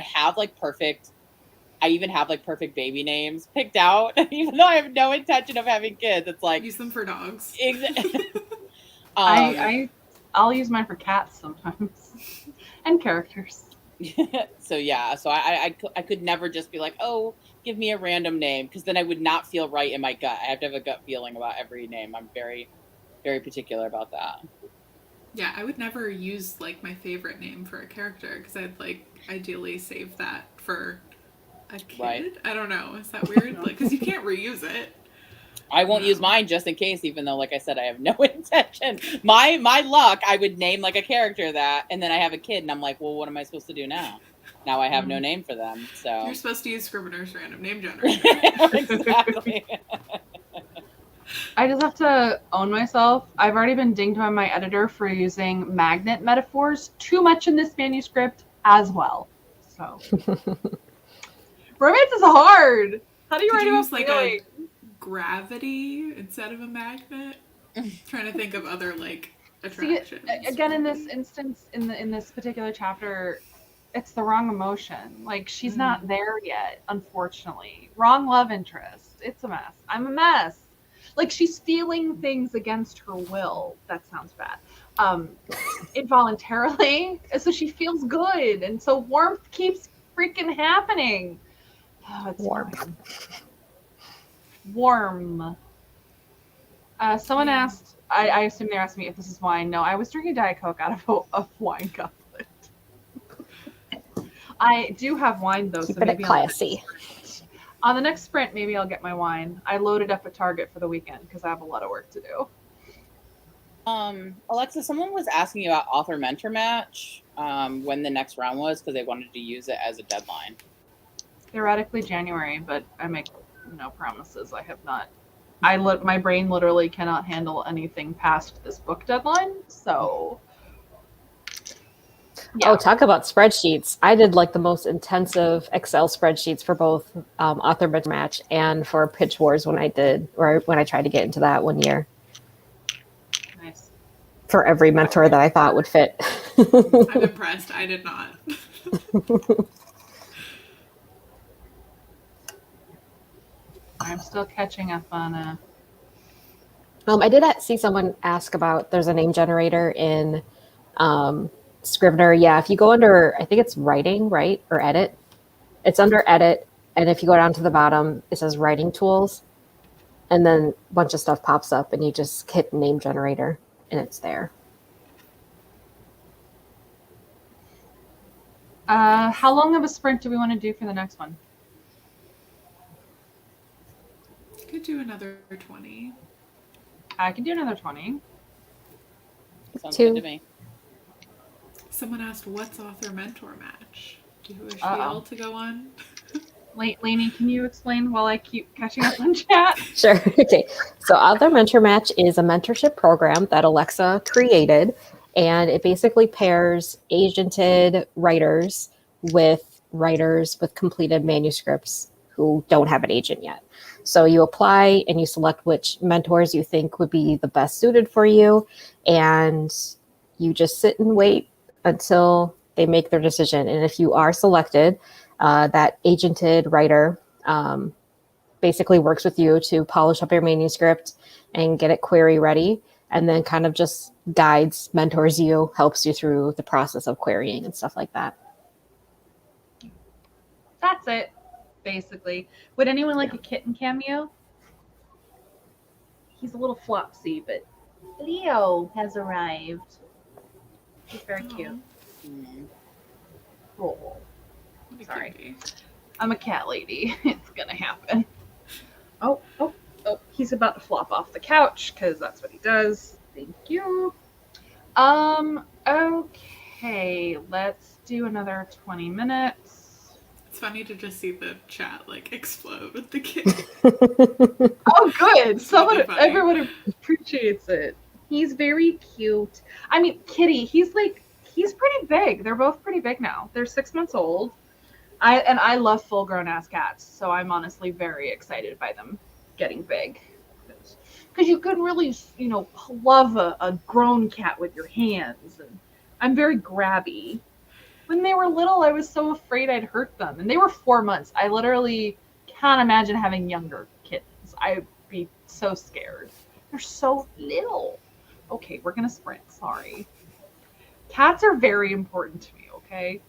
even have like perfect baby names picked out, even though I have no intention of having kids. It's like use them for dogs. I'll use mine for cats sometimes and characters. So yeah, so I could never just be like, oh, give me a random name, because then I would not feel right in my gut. I have to have a gut feeling about every name. I'm very, very particular about that. Yeah, I would never use like my favorite name for a character because I'd like ideally save that for a kid. Right. I don't know. Is that weird? Like, because you can't reuse it. I won't use mine just in case, even though, like I said, I have no intention. My luck, I would name like a character that, and then I have a kid, and I'm like, well, what am I supposed to do now? Now I have no name for them. So you're supposed to use Scrivener's random name generator. Exactly. I just have to own myself. I've already been dinged by my editor for using magnet metaphors too much in this manuscript as well. So romance is hard. How do you write about like feeling? Gravity instead of a magnet? Trying to think of other like attractions. See, again, in this instance, in this particular chapter, it's the wrong emotion. Like, she's not there yet, unfortunately. Wrong love interest. It's a mess. I'm a mess. Like, she's feeling things against her will. That sounds bad. Involuntarily. So she feels good. And so warmth keeps freaking happening. Oh, it's Warm. fine. Warm. Someone Yeah. asked, I assume they're asking me if this is wine. No, I was drinking Diet Coke out of a wine goblet. I do have wine though, so Keeping it maybe classy. on the next sprint, maybe I'll get my wine. I loaded up at Target for the weekend because I have a lot of work to do. Alexa, someone was asking you about author mentor match, when the next round was, because they wanted to use it as a deadline. Theoretically January, but I make no promises. I have not. My brain literally cannot handle anything past this book deadline. So, yeah. Oh, talk about spreadsheets. I did like the most intensive Excel spreadsheets for both Author Mentor Match and for Pitch Wars when I tried to get into that one year Nice. for every mentor that I thought would fit. I'm impressed. I did not. I'm still catching up on. I did see someone ask about there's a name generator in Scrivener. Yeah, if you go under, I think it's writing, right? Or edit. It's under edit. And if you go down to the bottom, it says writing tools. And then a bunch of stuff pops up and you just hit name generator and it's there. How long of a sprint do we want to do for the next one? Could do another 20. I can do another 20. Sounds 2. good to me. Someone asked, what's author mentor match? Do you wish Uh-oh. Fiel to go on? Lainey, can you explain while I keep catching up on chat? Sure. Okay. So Author Mentor Match is a mentorship program that Alexa created, and it basically pairs agented writers with completed manuscripts who don't have an agent yet. So you apply and you select which mentors you think would be the best suited for you, and you just sit and wait until they make their decision. And if you are selected, that agented writer basically works with you to polish up your manuscript and get it query ready, and then kind of just guides, mentors you, helps you through the process of querying and stuff like that. That's it, basically. Would anyone like a kitten cameo? He's a little flopsy, but Leo has arrived. He's very cute. Mm. Oh, What a sorry. cutie. I'm a cat lady. It's gonna happen. Oh, he's about to flop off the couch because that's what he does. Thank you. Okay, let's do another 20 minutes. It's funny to just see the chat like explode with the kid. Oh, good. really funny. Everyone appreciates it. He's very cute. I mean, Kitty, he's pretty big. They're both pretty big now. They're 6 months old. I love full grown ass cats, so I'm honestly very excited by them getting big. Because you can really, love a grown cat with your hands. And I'm very grabby. When they were little, I was so afraid I'd hurt them. And they were 4 months. I literally can't imagine having younger kittens. I'd be so scared. They're so little. Okay, we're going to sprint. Sorry. Cats are very important to me, okay?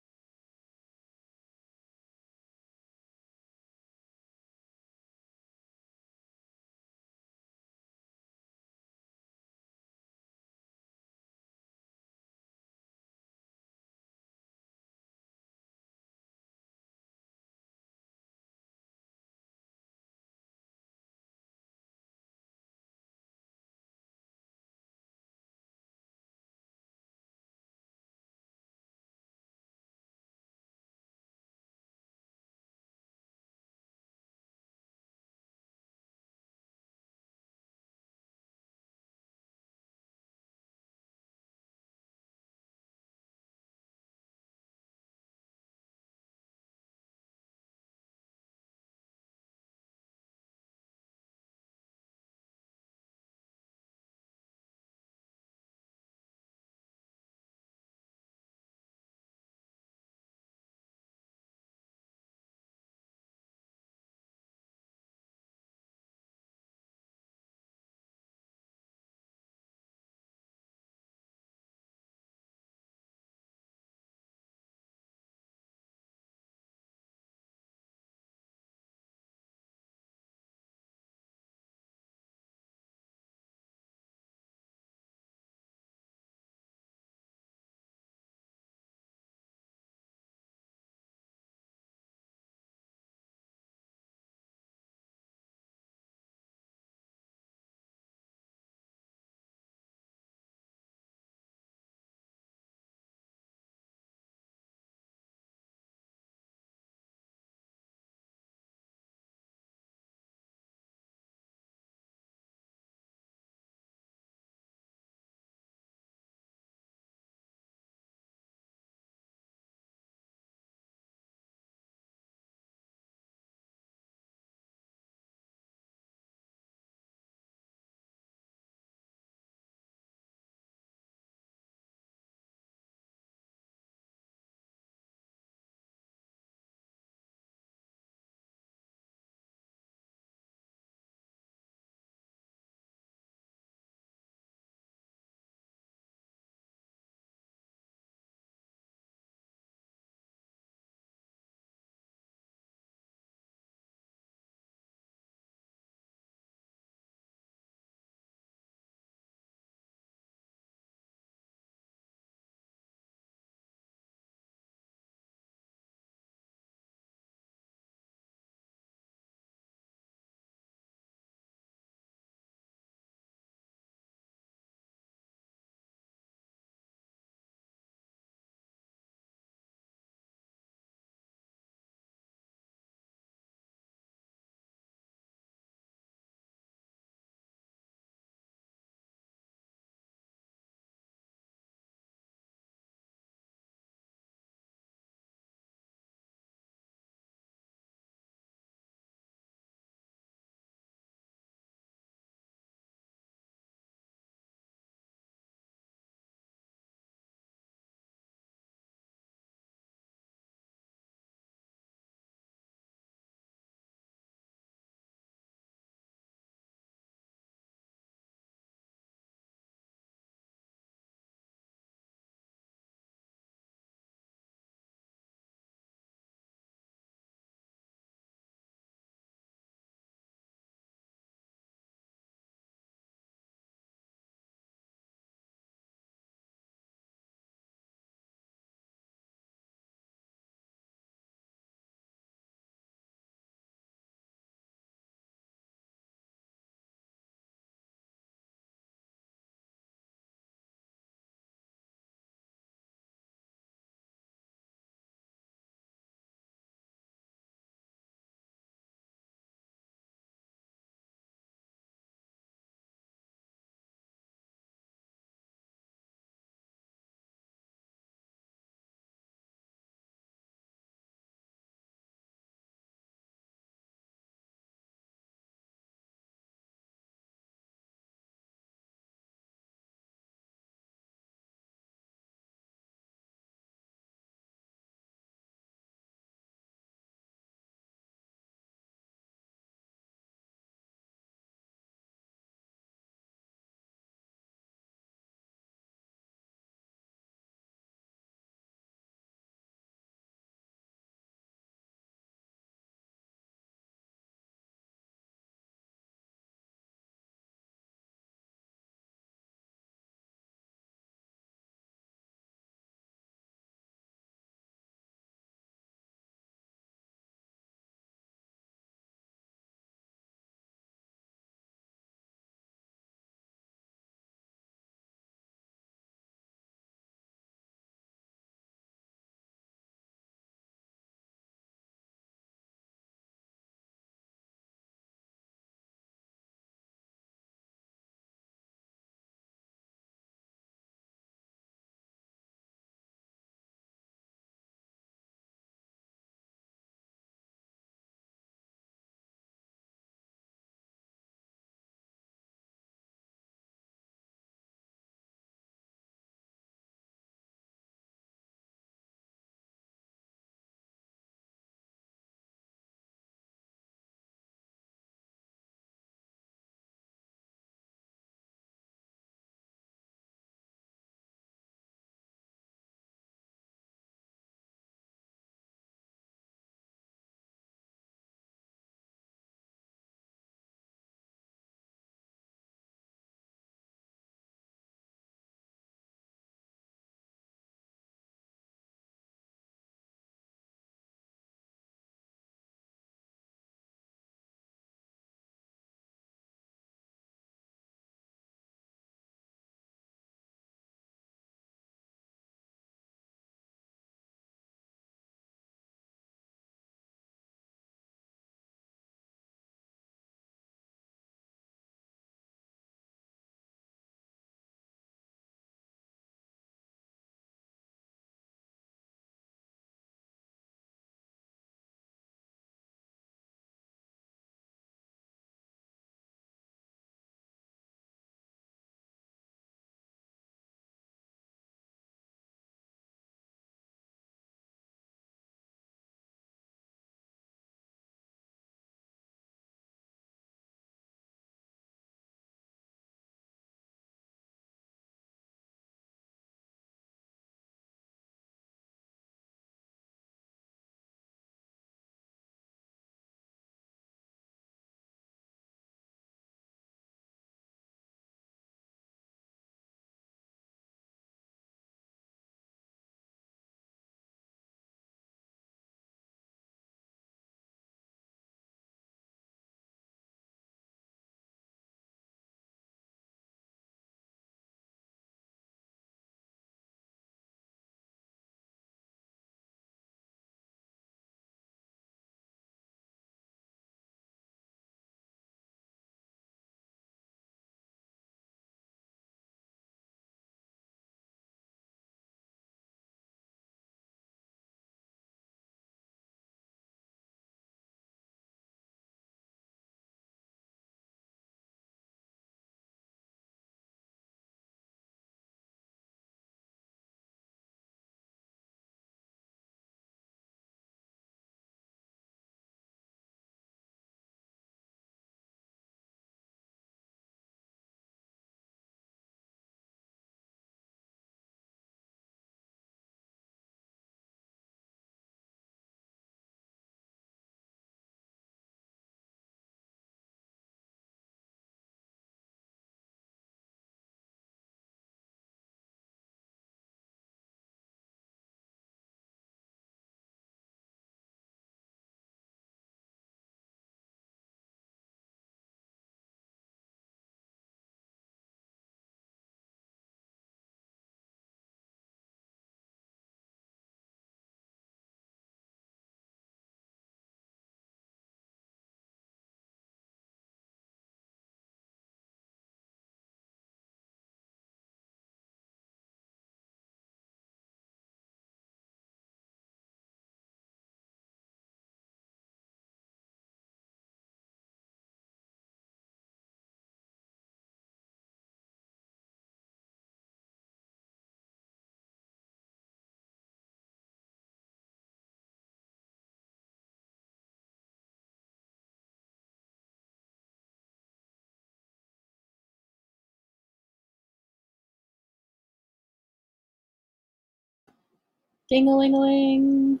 Ding-a-ling-a-ling.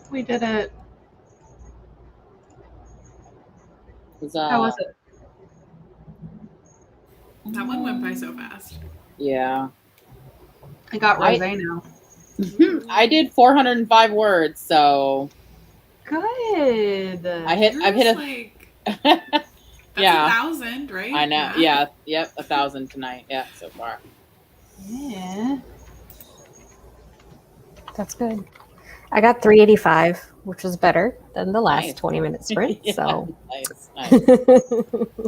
We did it. How was it? That one went by so fast. Yeah. I got Rose now. I did 405 words, so Good. I've hit like that's yeah. 1,000, right? I know. Matt? Yeah. Yep. 1,000 tonight. Yeah. So far. Yeah. That's good. I got 385, which was better than the last Nice. 20-minute sprint. Yeah, So nice.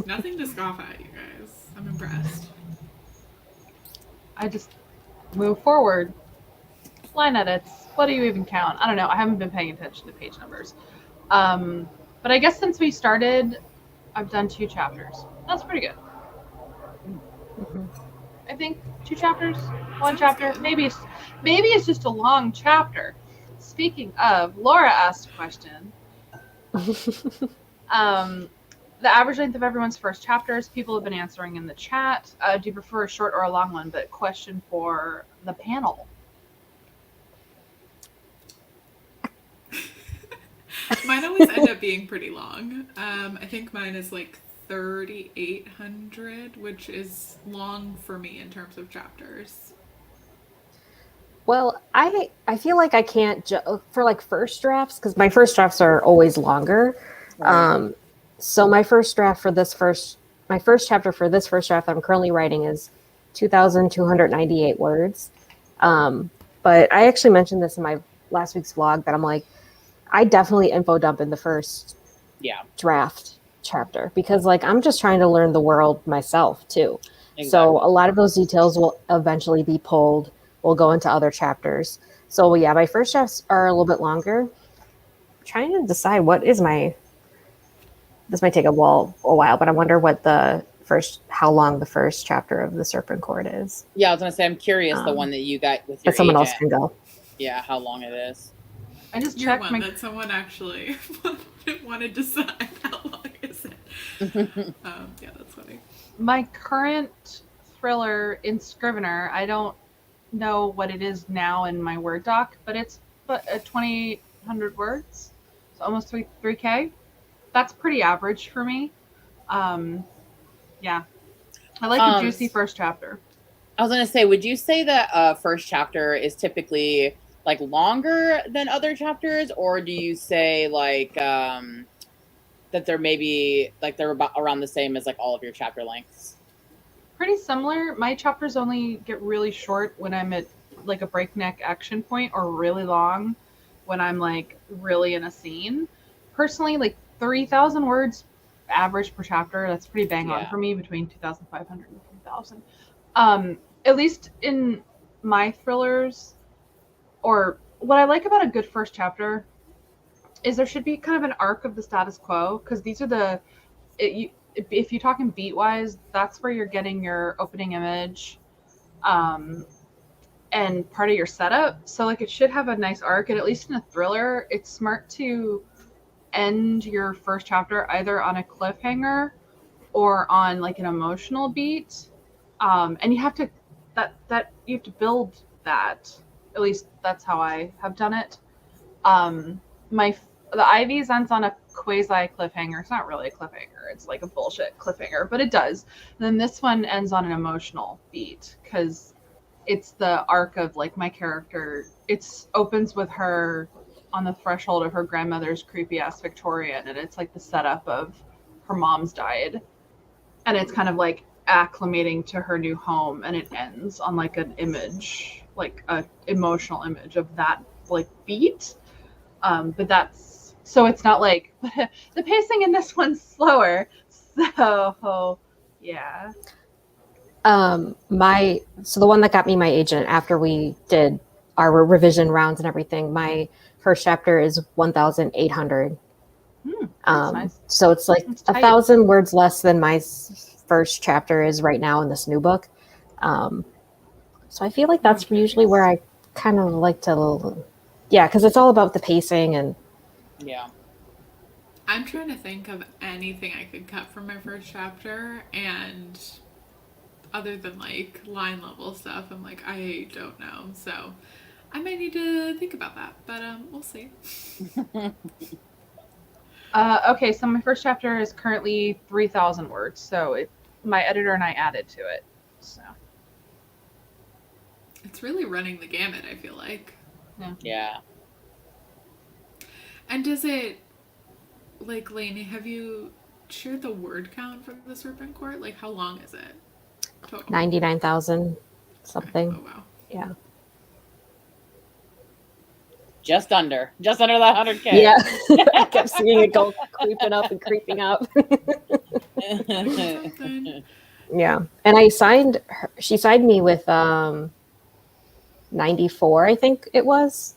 Nothing to scoff at, you guys. I'm impressed. I just move forward. Line edits. What do you even count? I don't know. I haven't been paying attention to page numbers. But I guess since we started, I've done 2 chapters. That's pretty good. Mhm. I think 2 chapters, 1 Sounds chapter. good. Maybe it's just a long chapter. Speaking of, Laura asked a question. The average length of everyone's first chapters, people have been answering in the chat. Do you prefer a short or a long one? But question for the panel. Mine always end up being pretty long. I think mine is like 3,800, which is long for me in terms of chapters. Well, I feel like I can't for like first drafts, because my first drafts are always longer. Right. So my first chapter for this first draft that I'm currently writing is 2,298 words. But I actually mentioned this in my last week's vlog that I'm like, I definitely info dump in the first draft chapter, because like I'm just trying to learn the world myself too. Exactly. So a lot of those details will eventually be pulled. We'll go into other chapters. So yeah, my first drafts are a little bit longer. I'm trying to decide this might take a while, but I wonder how long the first chapter of the Serpent Court is. Yeah, I was gonna say I'm curious the one that you got with your But someone agent. else can go. Yeah, how long it is. I just You're checked one that someone actually wanted to decide how long is it. Yeah, that's funny. My current thriller in Scrivener, I don't know what it is now in my Word doc, but it's 2,800 words, so almost 3K. That's pretty average for me. Yeah, I like a juicy first chapter. I was gonna say, would you say that first chapter is typically like longer than other chapters, or do you say like that they're maybe like they're about around the same as like all of your chapter lengths? Pretty similar. My chapters only get really short when I'm at like a breakneck action point, or really long when I'm like really in a scene. Personally, like 3,000 words average per chapter. That's pretty bang on for me, between 2,500 and 3,000. At least in my thrillers, or what I like about a good first chapter is there should be kind of an arc of the status quo, because these are if you're talking beat wise, that's where you're getting your opening image and part of your setup. So like it should have a nice arc, and at least in a thriller, it's smart to end your first chapter either on a cliffhanger or on like an emotional beat. And you have to you have to build that. At least that's how I have done it. The Ivies ends on a quasi cliffhanger. It's not really a cliffhanger. It's like a bullshit cliffhanger, but it does. And then this one ends on an emotional beat, because it's the arc of like my character. It opens with her on the threshold of her grandmother's creepy ass Victorian, and it's like the setup of her mom's died, and it's kind of like acclimating to her new home, and it ends on like an image, like a emotional image of that like beat. But that's so it's not like the pacing in this one's slower. So yeah. So the one that got me my agent after we did our revision rounds and everything, my first chapter is 1,800. That's nice. So it's like 1,000 words less than my first chapter is right now in this new book. So I feel like that's usually where I kind of like to, because it's all about the pacing and. Yeah. I'm trying to think of anything I could cut from my first chapter, and other than like line level stuff, I'm like, I don't know. So I might need to think about that, but we'll see. Okay, so my first chapter is currently 3,000 words, so my editor and I added to it. So It's really running the gamut, I feel like. Yeah. And does it, like, Lainey, have you shared the word count for the Serpent Court? Like, how long is it total? 99,000 something. Oh, wow. Yeah. Just under that 100K. Yeah. I kept seeing it go creeping up and creeping up. Something. Yeah. And she signed me with 94, I think it was.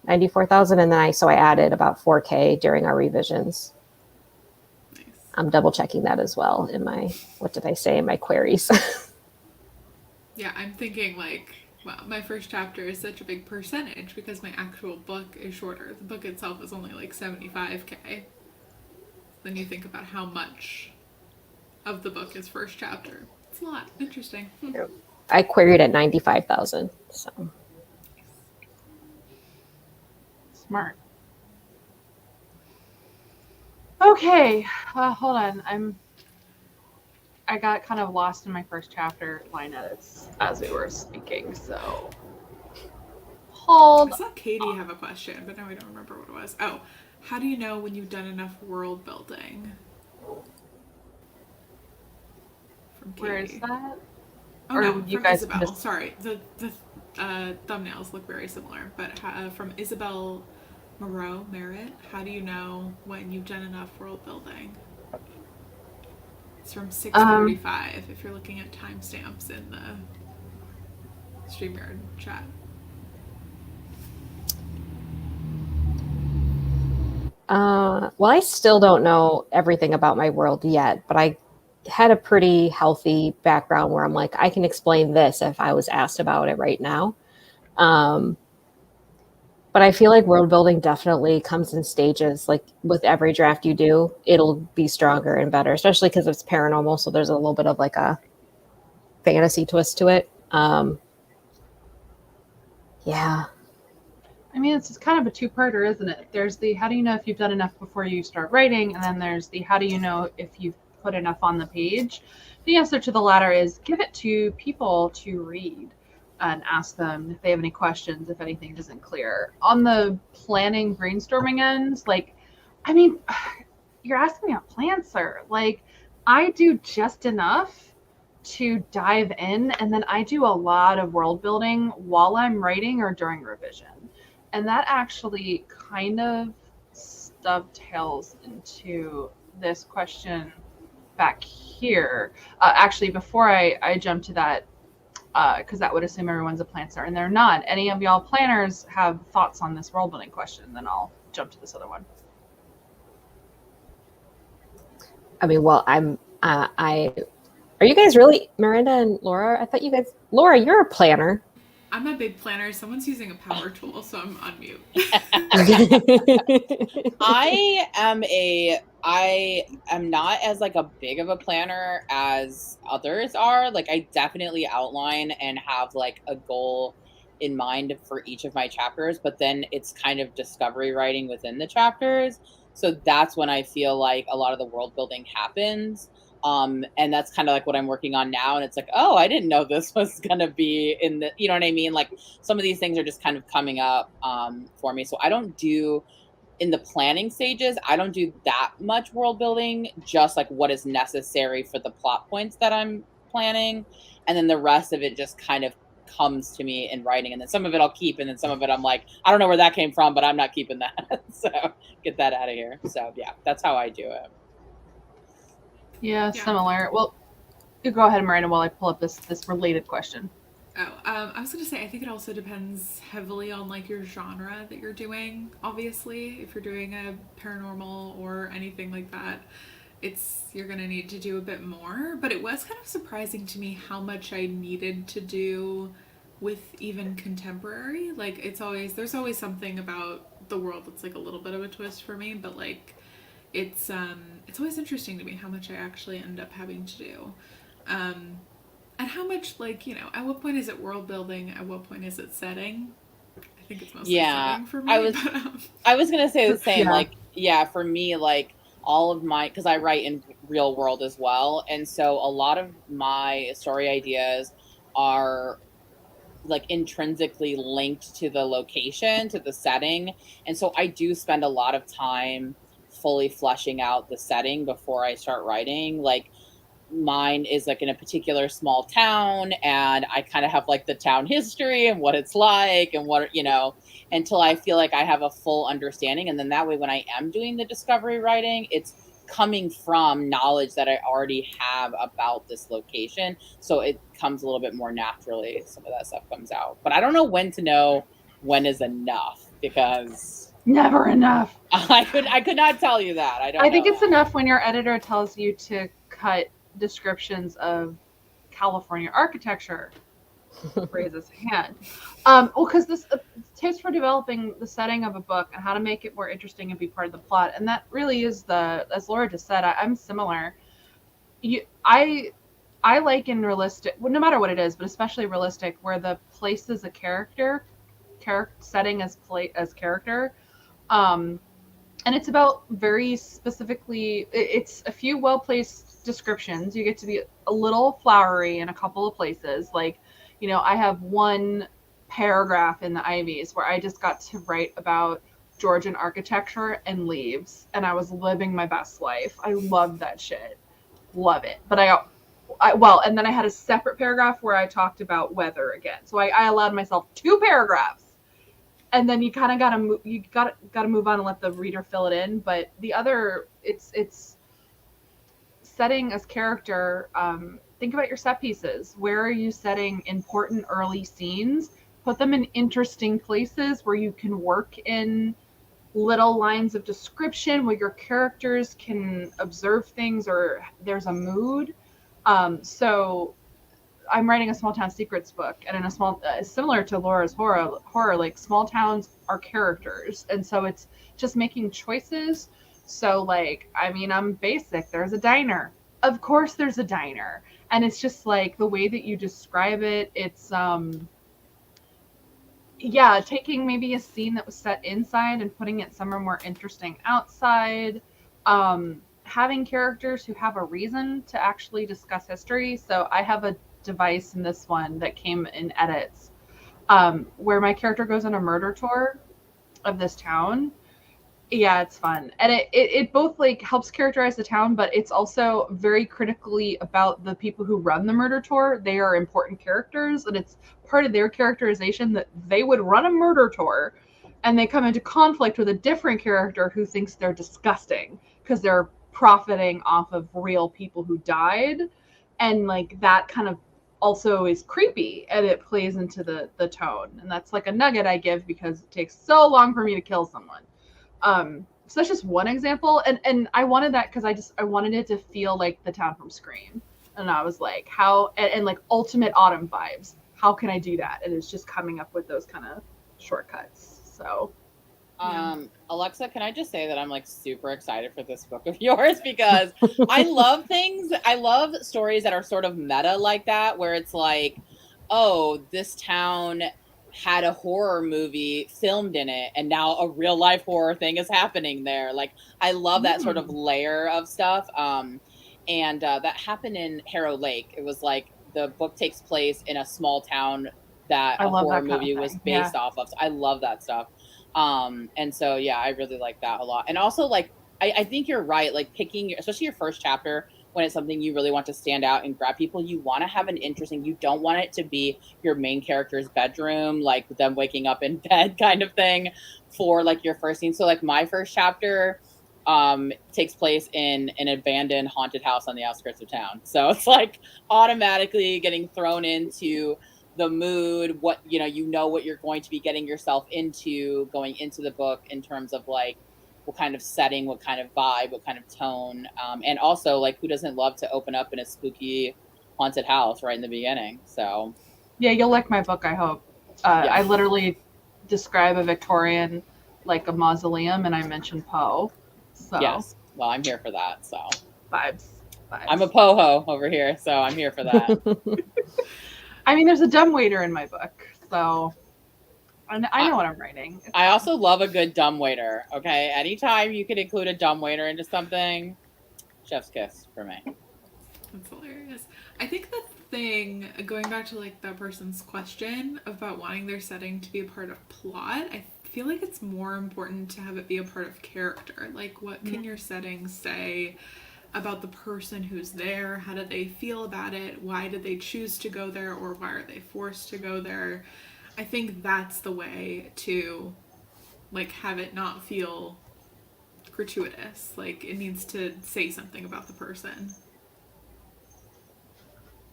94,000, and then I added about 4K during our revisions. Nice. I'm double checking that as well in my, what did I say in my queries? Yeah, I'm thinking like, wow, my first chapter is such a big percentage because my actual book is shorter. The book itself is only like 75K. Then you think about how much of the book is first chapter. It's a lot. Interesting. I queried at 95,000. So smart. Okay, hold on. I got kind of lost in my first chapter line edits as we were speaking, so hold. I saw Katie have a question, but now I don't remember what it was. Oh, how do you know when you've done enough world building? From Katie. Where is that? Oh, Or no, you from guys Isabel. just- Sorry, the thumbnails look very similar, but from Isabel Merritt, how do you know when you've done enough world building? It's from 6:35. If you're looking at timestamps in the StreamYard chat. well, I still don't know everything about my world yet, but I had a pretty healthy background where I'm like, I can explain this if I was asked about it right now. But I feel like world building definitely comes in stages. Like with every draft you do, it'll be stronger and better, especially because it's paranormal. So there's a little bit of like a fantasy twist to it. Yeah. I mean, it's kind of a two-parter, isn't it? There's the how do you know if you've done enough before you start writing, and then there's the how do you know if you've put enough on the page. The answer to the latter is give it to people to read and ask them if they have any questions, if anything isn't clear. On the planning, brainstorming end, like, I mean, you're asking me about plans, sir. Like, I do just enough to dive in, and then I do a lot of world building while I'm writing or during revision. And that actually kind of dovetails into this question back here. Actually, before I jump to that, because that would assume everyone's a planner, and they're not. Any of y'all planners have thoughts on this world building question? Then I'll jump to this other one. I mean, well, are you guys really, Miranda and Laura? I thought you guys, Laura, you're a planner. I'm a big planner. Someone's using a power tool, so I'm on mute. I am not as like a big of a planner as others are. Like I definitely outline and have like a goal in mind for each of my chapters, but then it's kind of discovery writing within the chapters. So that's when I feel like a lot of the world building happens. And that's kind of like what I'm working on now. And it's like, oh, I didn't know this was gonna be in the, you know what I mean? Like some of these things are just kind of coming up for me. So I don't do in the planning stages, I don't do that much world building, just like what is necessary for the plot points that I'm planning. And then the rest of it just kind of comes to me in writing. And then some of it I'll keep, and then some of it I'm like, I don't know where that came from, but I'm not keeping that. So get that out of here. So yeah, that's how I do it. Yeah, similar. Well, you go ahead, Miranda, while I pull up this related question. Oh, I was going to say, I think it also depends heavily on like your genre that you're doing. Obviously, if you're doing a paranormal or anything like that, you're going to need to do a bit more. But it was kind of surprising to me how much I needed to do with even contemporary. Like there's always something about the world that's like a little bit of a twist for me, but like it's always interesting to me how much I actually end up having to do. And how much, like, you know, at what point is it world building? At what point is it setting? think it's mostly Yeah, setting for me. I was gonna say the same. Yeah. Like, yeah, for me, like all of my, because I write in real world as well, and so a lot of my story ideas are like intrinsically linked to the location, to the setting, and so I do spend a lot of time fully fleshing out the setting before I start writing. Like mine is like in a particular small town, and I kind of have like the town history and what it's like and what, until I feel like I have a full understanding. And then that way, when I am doing the discovery writing, it's coming from knowledge that I already have about this location. So it comes a little bit more naturally. Some of that stuff comes out, but I don't know when to know when is enough, because Never enough. I could not tell you that. I think know it's that. enough when your editor tells you to cut descriptions of California architecture. Raises hand. Well, because this tips for developing the setting of a book and how to make it more interesting and be part of the plot, and that really is as Laura just said. I'm similar. I like in realistic, well, no matter what it is, but especially realistic, where the place is a character setting as character. And it's about very specifically, it's a few well-placed descriptions. You get to be a little flowery in a couple of places. Like, I have one paragraph in the Ivies where I just got to write about Georgian architecture and leaves, and I was living my best life. I loved that shit. Love it. But and then I had a separate paragraph where I talked about weather again. So I allowed myself 2 paragraphs. And then you kind of gotta move on and let the reader fill it in. But the other, it's setting as character. Think about your set pieces. Where are you setting important early scenes? Put them in interesting places where you can work in little lines of description where your characters can observe things or there's a mood. So I'm writing a small town secrets book, and in a small, similar to Laura's horror, like small towns are characters, and so it's just making choices. So like, I'm basic. There's a diner. Of course, there's a diner, and it's just like the way that you describe it. It's taking maybe a scene that was set inside and putting it somewhere more interesting outside. Having characters who have a reason to actually discuss history. So I have a device in this one that came in edits, where my character goes on a murder tour of this town. Yeah, it's fun, and it both like helps characterize the town, but it's also very critically about the people who run the murder tour. They are important characters, and it's part of their characterization that they would run a murder tour, and they come into conflict with a different character who thinks they're disgusting because they're profiting off of real people who died, and like that kind of also is creepy, and it plays into the tone. And that's like a nugget I give because it takes so long for me to kill someone. So that's just one example, and I wanted that because I wanted it to feel like the town from Scream, and I was like, how, and like ultimate autumn vibes. How can I do that? And it's just coming up with those kind of shortcuts. So Alexa, can I just say that I'm like super excited for this book of yours, because I love stories that are sort of meta like that, where it's like, oh, this town had a horror movie filmed in it, and now a real life horror thing is happening there. Like, I love that sort of layer of stuff. And that happened in Harrow Lake. It was like the book takes place in a small town that a horror movie was based off of. So I love that stuff. And so, yeah, I really like that a lot. And also, like, I think you're right. Like, picking, especially your first chapter, when it's something you really want to stand out and grab people, you want to have an interesting, you don't want it to be your main character's bedroom, like them waking up in bed kind of thing for like your first scene. So like my first chapter takes place in an abandoned haunted house on the outskirts of town. So it's like automatically getting thrown into the mood, what you're going to be getting yourself into going into the book in terms of like what kind of setting, what kind of vibe, what kind of tone, and also like who doesn't love to open up in a spooky haunted house right in the beginning. So yeah, you'll like my book, I hope. I literally describe a Victorian, like a mausoleum, and I mention Poe. So yes, well, I'm here for that. So vibes. I'm a Poho over here, so I'm here for that. I mean, there's a dumbwaiter in my book, so I know what I'm writing. It's I fine. also love a good dumbwaiter. Okay, anytime you could include a dumbwaiter into something, chef's kiss for me. That's hilarious. I think the thing, going back to like that person's question about wanting their setting to be a part of plot, I feel like it's more important to have it be a part of character. Like, what can your setting say about the person who's there? How do they feel about it? Why did they choose to go there, or why are they forced to go there? I think that's the way to like have it not feel gratuitous. Like, it needs to say something about the person.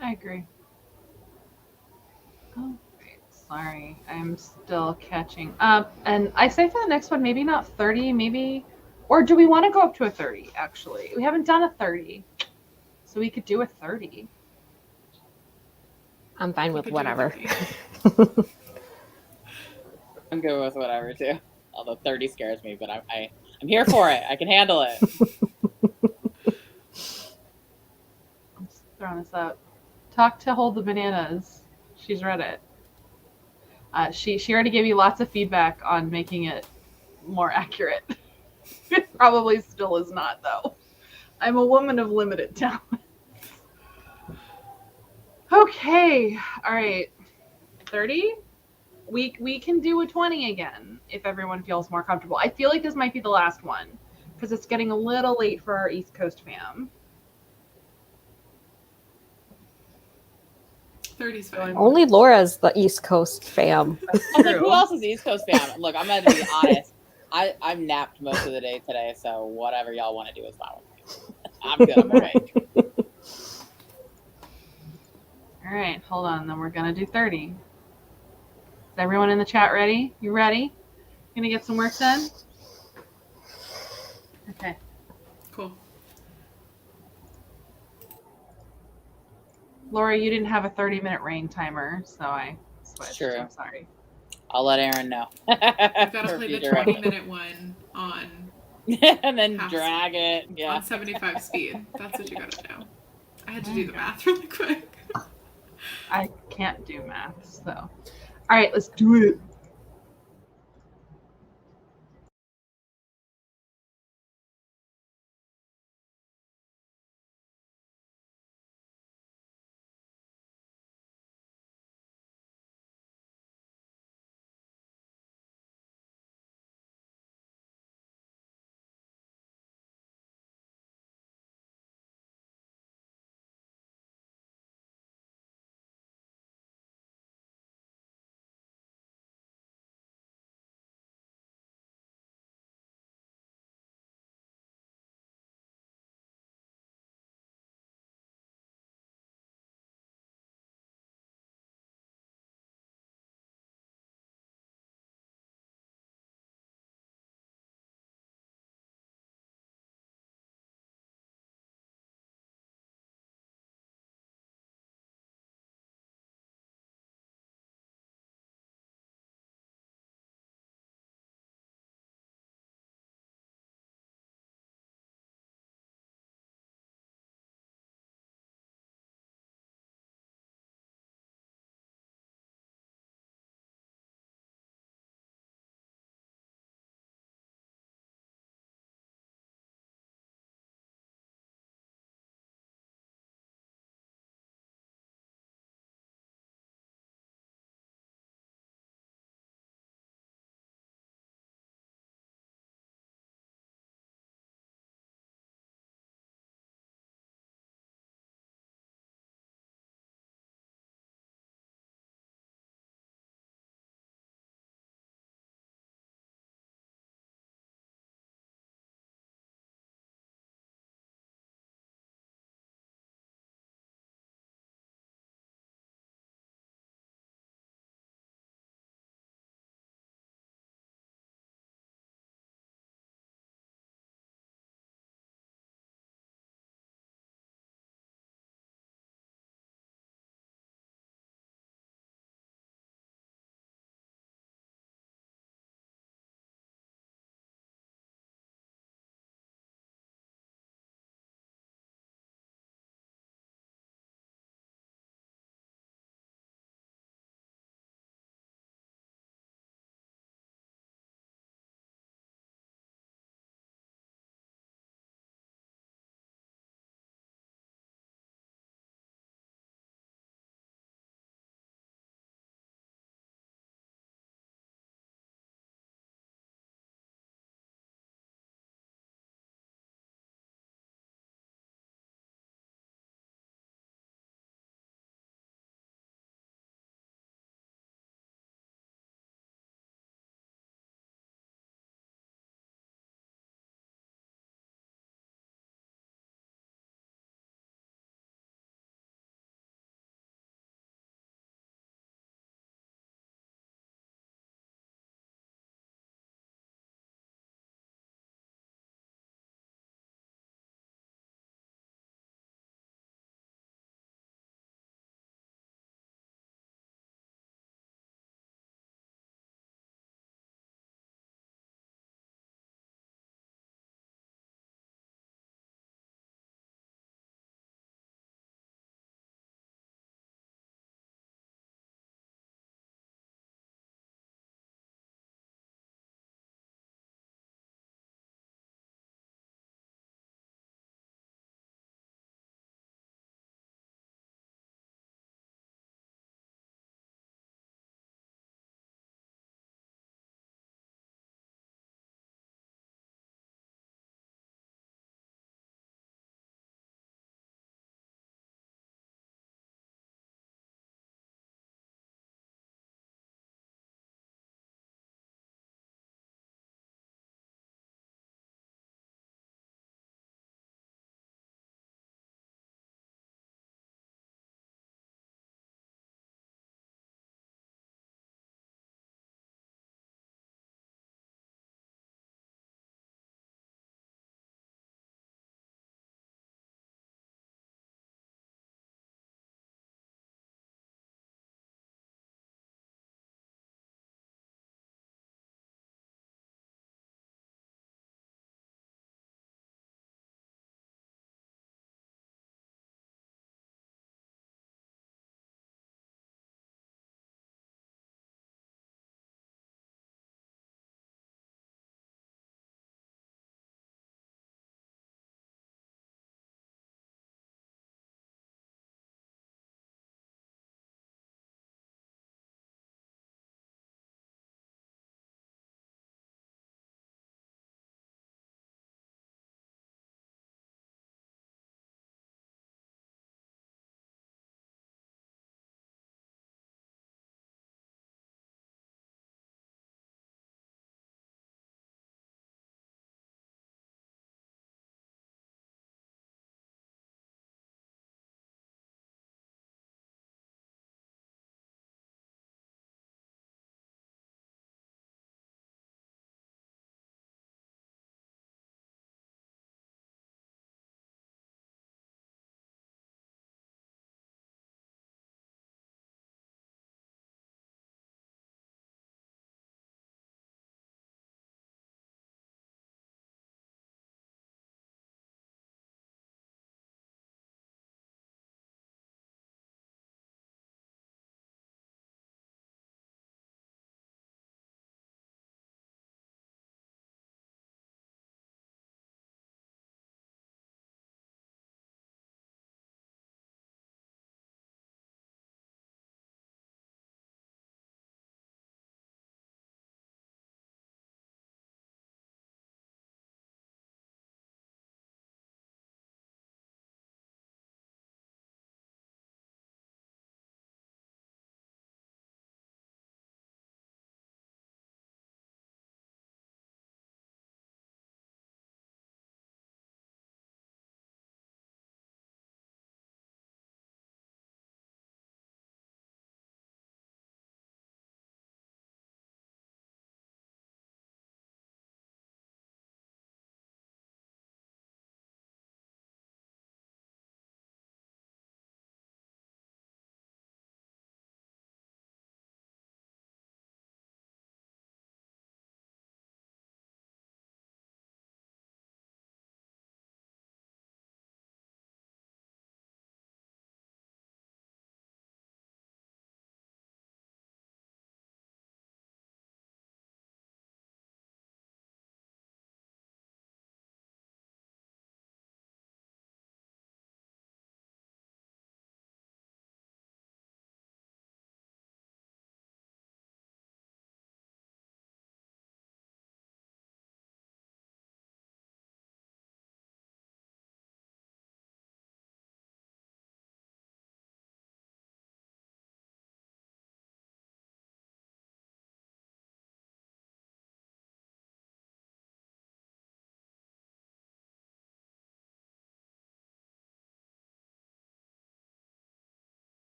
I agree. Oh, great. Sorry, I'm still catching up. And I say for the next one, maybe not 30, maybe, or do we want to go up to a 30? Actually, we haven't done a 30, so we could do a 30. I'm fine You with could do whatever. 30. I'm good with whatever too. Although 30 scares me, but I'm here for it. I can handle it. I'm just throwing this up. Talk to Hold the Bananas. She's read it. She already gave you lots of feedback on making it more accurate. It probably still is not, though. I'm a woman of limited talent. Okay, all right. 30? We can do a 20 again if everyone feels more comfortable. I feel like this might be the last one because it's getting a little late for our East Coast fam. 30's fine. Only Laura's the East Coast fam. I was like, who else is East Coast fam? Look, I'm gonna be honest. I'm napped most of the day today, so whatever y'all want to do is fine with me. I'm good. I'm okay. All right, hold on. Then we're gonna do 30. Is everyone in the chat ready? You ready? Gonna get some work done? Okay. Cool. Laura, you didn't have a 30-minute rain timer, so I switched. True. I'm sorry. I'll let Aaron know. I've got to For play the future 20-minute one on and then half drag it. Yeah. on 75 speed. That's what you got to do. I had to do the math really quick. I can't do math, so. All right, let's do it.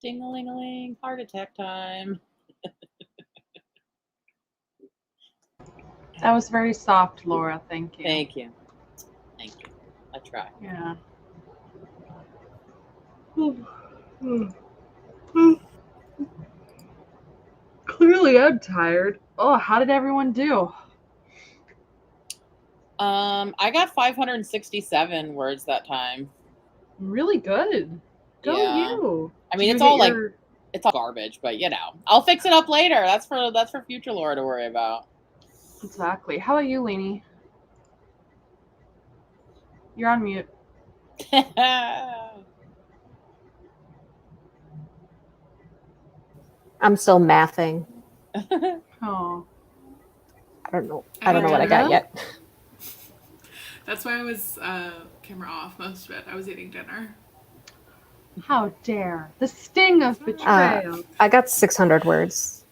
Ding-a-ling-a-ling, heart attack time. That was very soft, Laura. Thank you. Thank you. Thank you. I try. Yeah. Clearly, I'm tired. Oh, how did everyone do? I got 567 words that time. Really good. Go Yeah. you. I mean, Did it's you all hit like your- it's all garbage, but you know, I'll fix it up later. That's for future Laura to worry about. Exactly. How about you, Lainey? You're on mute. I'm still mathing. Oh. I don't know what I got Miranda? yet. That's why I was camera off most of it. I was eating dinner. How dare. The sting of betrayal. I got 600 words.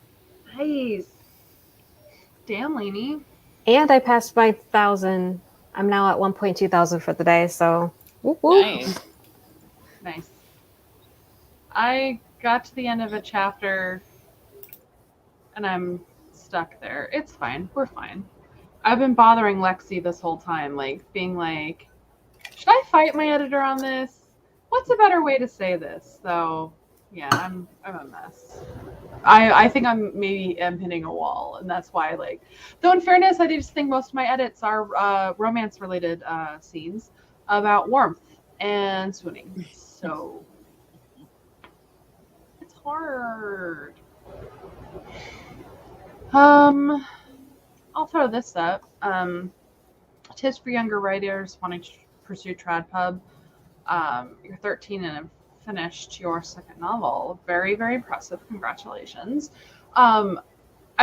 Nice. Damn, Lainey. And I passed my 1,000. I'm now at 1.2 thousand for the day, so whoop, whoop. Nice. Nice. I got to the end of a chapter and I'm stuck there. It's fine. We're fine. I've been bothering Lexi this whole time, like being like, should I fight my editor on this? What's a better way to say this? So yeah, I'm a mess. I think I'm maybe am hitting a wall, and that's why, like, though in fairness, I just think most of my edits are romance related scenes about warmth and swooning. So it's hard. I'll throw this up. Tips for younger writers wanting to pursue trad pub. You're 13 and have finished your second novel. Very, very impressive. Congratulations. I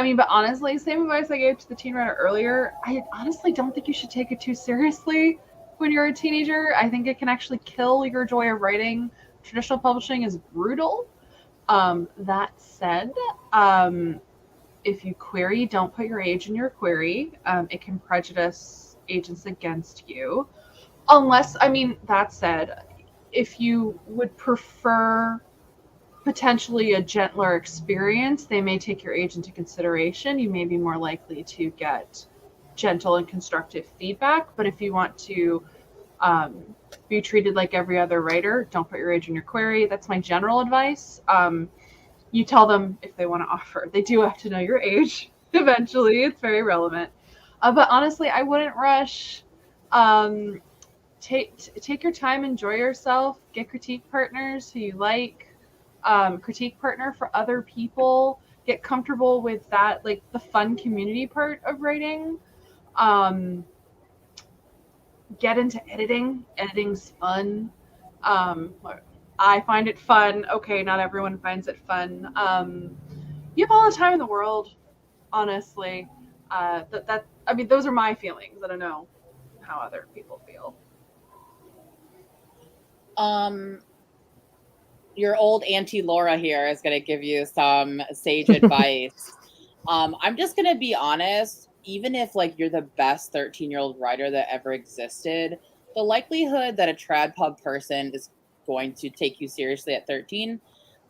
mean, but honestly, same advice I gave to the teen writer earlier. I honestly don't think you should take it too seriously when you're a teenager. I think it can actually kill your joy of writing. Traditional publishing is brutal. That said, if you query, don't put your age in your query. It can prejudice agents against you. Unless, I mean, that said, if you would prefer potentially a gentler experience, they may take your age into consideration. You may be more likely to get gentle and constructive feedback. But if you want to be treated like every other writer, don't put your age in your query. That's my general advice. You tell them if they want to offer. They do have to know your age eventually. It's very relevant. But honestly, I wouldn't rush. Take your time, enjoy yourself, get critique partners who you like, critique partner for other people, get comfortable with that, like the fun community part of writing. Get into editing. Editing's fun. I find it fun. Okay, not everyone finds it fun. You have all the time in the world, honestly. I mean, those are my feelings. I don't know how other people feel. Your old Auntie Laura here is going to give you some sage advice. I'm just going to be honest. Even if like you're the best 13-year-old writer that ever existed, the likelihood that a trad pub person is going to take you seriously at 13,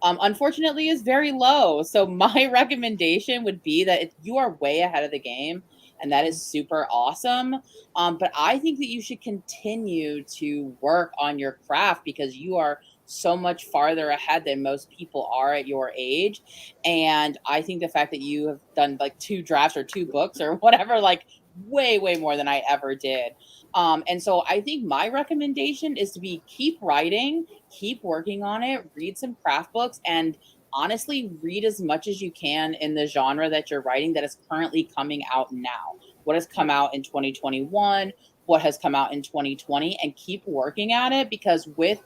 unfortunately, is very low. So my recommendation would be that if you are way ahead of the game, and that is super awesome. But I think that you should continue to work on your craft because you are so much farther ahead than most people are at your age. And I think the fact that you have done like 2 drafts or 2 books or whatever, like way, way more than I ever did. And so I think my recommendation is to keep writing, keep working on it, read some craft books, and honestly read as much as you can in the genre that you're writing that is currently coming out now. What has come out in 2021, what has come out in 2020, and keep working at it, because with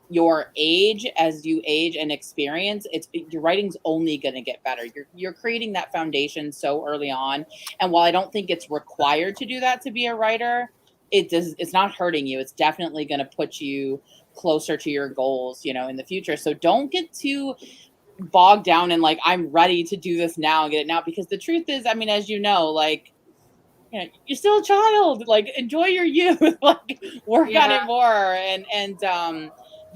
your age, as you age and experience, your writing's only going to get better. You're creating that foundation so early on, and while I don't think it's required to do that to be a writer, it's not hurting you. It's definitely going to put you closer to your goals, in the future. So don't get too bogged down in like, I'm ready to do this now and get it now, because the truth is, I mean, as you know, like, you're still a child, like enjoy your youth, like work on it more. And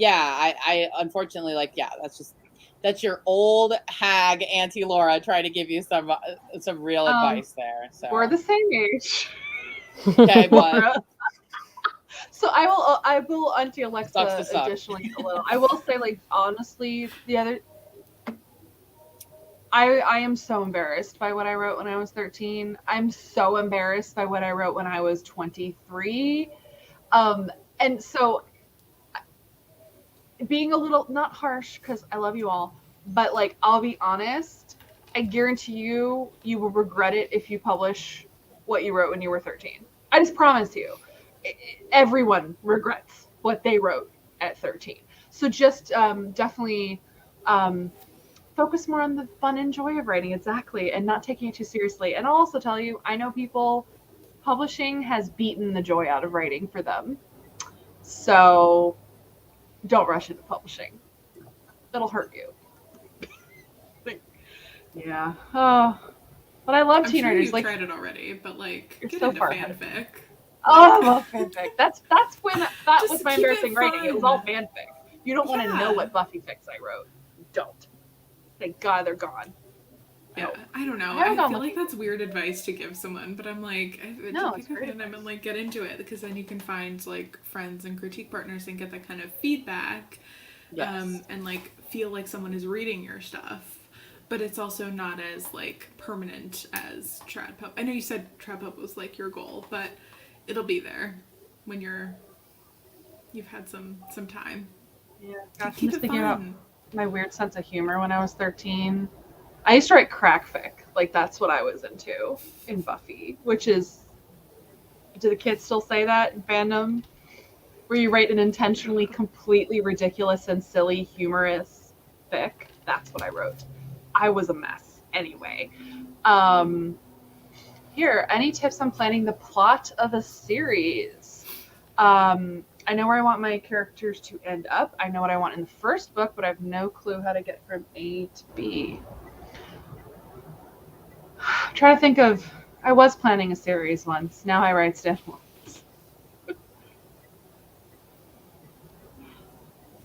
I unfortunately, like, yeah, that's just, that's your old hag Auntie Laura trying to give you some real advice there. So We're the same age. okay, but Laura. So I will Auntie Sucks Alexa to suck. additionally a little. I will say, like, honestly, I am so embarrassed by what I wrote when I was 13. I'm so embarrassed by what I wrote when I was 23. And so being a little, not harsh, because I love you all, but like, I'll be honest, I guarantee you will regret it if you publish what you wrote when you were 13. I just promise you. Everyone regrets what they wrote at 13. So just definitely focus more on the fun and joy of writing, exactly, and not taking it too seriously. And I'll also tell you, I know people, publishing has beaten the joy out of writing for them. So don't rush into publishing. It'll hurt you. Yeah. Oh, but I love I'm teen sure writers. you've like, tried it already, but like, you're get so into far ahead of me. fanfic. Oh, I love fanfic. That's when that Just was my keep it embarrassing writing. It was all fun. fanfic. You don't want to know Yeah. what Buffy fics I wrote. Don't. Thank God they're gone. Yeah, No. I don't know. I haven't I gone feel like looking. that's weird advice to give someone, but I'm like, No, pick it's a great fandom advice. and like get into it, because then you can find like friends and critique partners and get that kind of feedback, yes. and like feel like someone is reading your stuff. But it's also not as like permanent as Trad Pub. I know you said Trad Pub was like your goal, but it'll be there when you've had some time. Yeah. Gosh, I'm Keep just it thinking about fun. my weird sense of humor when I was 13. I used to write crack fic. Like, that's what I was into in Buffy, which is, do the kids still say that in fandom? Where you write an intentionally completely ridiculous and silly humorous fic. That's what I wrote. I was a mess anyway. Here, any tips on planning the plot of a series? I know where I want my characters to end up. I know what I want in the first book, but I have no clue how to get from A to B. I'm trying to think of, I was planning a series once. Now I write standalones.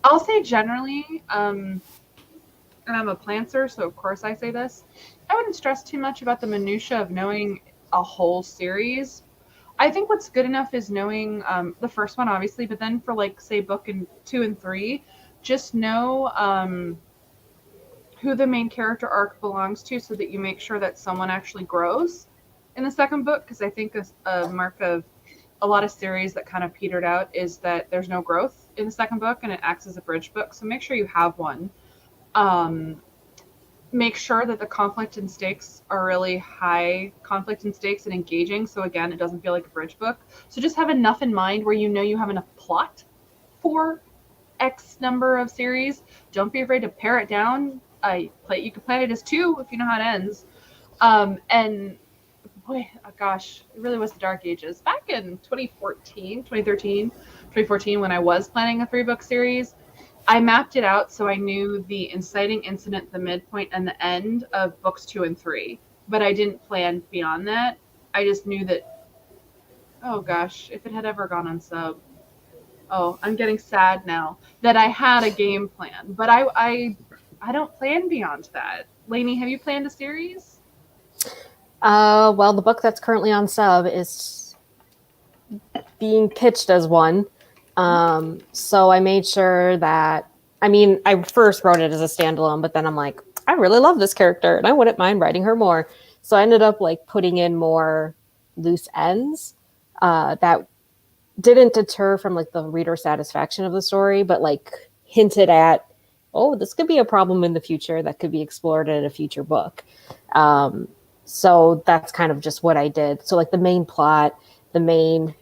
I'll say generally, and I'm a planter, so of course I say this, I wouldn't stress too much about the minutia of knowing a whole series. I think what's good enough is knowing the first one, obviously, but then for, like, say, book 2 and 3, just know who the main character arc belongs to, so that you make sure that someone actually grows in the second book, because I think a mark of a lot of series that kind of petered out is that there's no growth in the second book, and it acts as a bridge book. So make sure you have one. Make sure that the conflict and stakes are really high conflict and stakes and engaging. So again, it doesn't feel like a bridge book. So just have enough in mind where you know you have enough plot for X number of series. Don't be afraid to pare it down. You can plan it as 2 if you know how it ends. And boy, oh gosh, it really was the dark ages. Back in 2014, when I was planning a 3-book series, I mapped it out so I knew the inciting incident, the midpoint, and the end of books 2 and 3. But I didn't plan beyond that. I just knew that, oh gosh, if it had ever gone on sub. Oh, I'm getting sad now that I had a game plan. But I don't plan beyond that. Lainey, have you planned a series? Well, the book that's currently on sub is being pitched as one. So I made sure that, I mean, I first wrote it as a standalone, but then I'm like, I really love this character and I wouldn't mind writing her more. So I ended up like putting in more loose ends that didn't deter from like the reader satisfaction of the story, but like hinted at, oh, this could be a problem in the future that could be explored in a future book. So that's kind of just what I did. So like the main plot, the main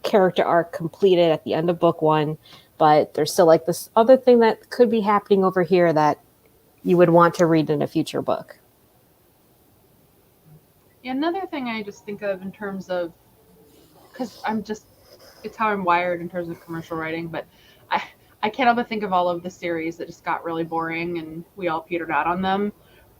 character arc completed at the end of book 1, but there's still like this other thing that could be happening over here that you would want to read in a future book. Yeah, another thing I just think of in terms of, because it's how I'm wired in terms of commercial writing, but I can't help but think of all of the series that just got really boring and we all petered out on them.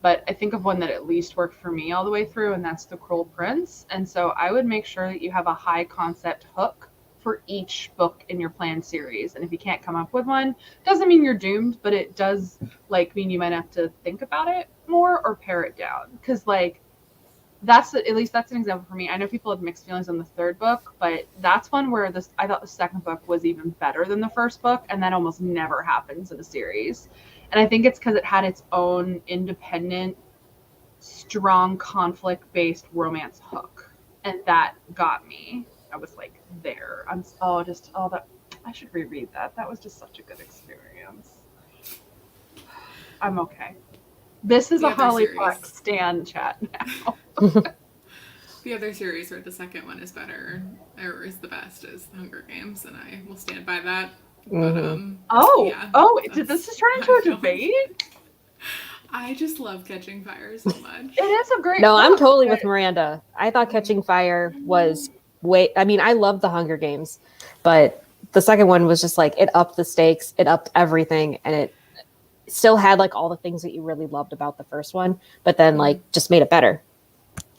But I think of one that at least worked for me all the way through, and that's The Cruel Prince. And so I would make sure that you have a high concept hook for each book in your planned series. And if you can't come up with one, doesn't mean you're doomed, but it does like mean you might have to think about it more or pare it down. Because like that's at least that's an example for me. I know people have mixed feelings on the third book, but that's one where this I thought the second book was even better than the first book, and that almost never happens in a series. And I think it's because it had its own independent, strong conflict-based romance hook, and that got me. I was like, there. That. I should reread that. That was just such a good experience. I'm okay. This is The a other Holly series. Park stan chat now. The other series where the second one is better or is the best is The Hunger Games, and I will stand by that. But Did this just turn into a debate? I just love Catching Fire so much. It is a great No, book, I'm totally but- with Miranda. I thought Catching Fire was I mean, I love The Hunger Games, but the second one was just like, it upped the stakes, it upped everything, and it still had like all the things that you really loved about the first one, but then like just made it better.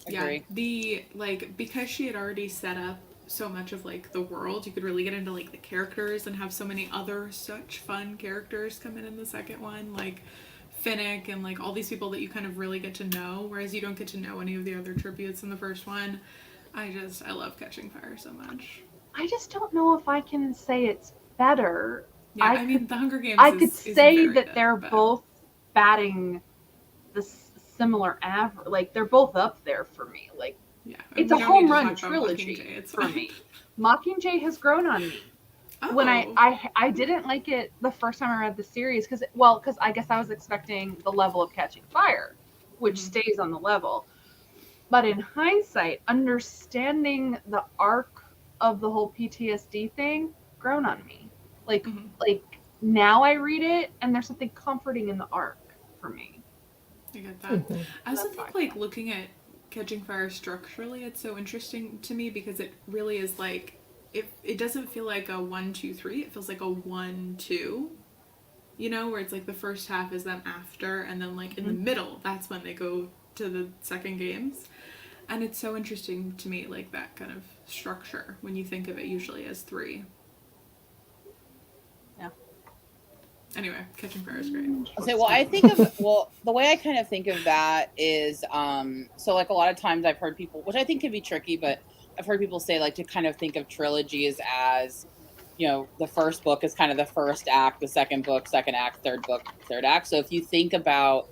Agree. Yeah, because she had already set up so much of like the world, you could really get into like the characters and have so many other such fun characters come in the second one, like Finnick and like all these people that you kind of really get to know, whereas you don't get to know any of the other tributes in the first one. I love Catching Fire so much. I just don't know if I can say it's better. Yeah, I mean, The Hunger Games I could is say very that good, they're but- both batting the similar average. Like they're both up there for me. Like Yeah, it's we a don't home need to run talk about trilogy Mockingjay, it's for fine. me. Mockingjay has grown on me. Oh. When I didn't like it the first time I read the series because I guess I was expecting the level of Catching Fire, which stays on the level. But in hindsight, understanding the arc of the whole PTSD thing grown on me. Like now I read it and there's something comforting in the arc for me. I get that. I also That's think fine. like looking at Catching Fire structurally, it's so interesting to me because it really is like it doesn't feel like a 1, 2, 3. It feels like a 1, 2. You know, where it's like the first half is them after, and then like in the middle, that's when they go to the second games. And it's so interesting to me, like that kind of structure when you think of it usually as 3. Yeah. Anyway, Catching Fire is great. Okay, well, I think of the way I kind of think of that is so like a lot of times I've heard people, which I think can be tricky, but I've heard people say like to kind of think of trilogies as, you know, the first book is kind of the first act, the second book, second act, third book, third act. So if you think about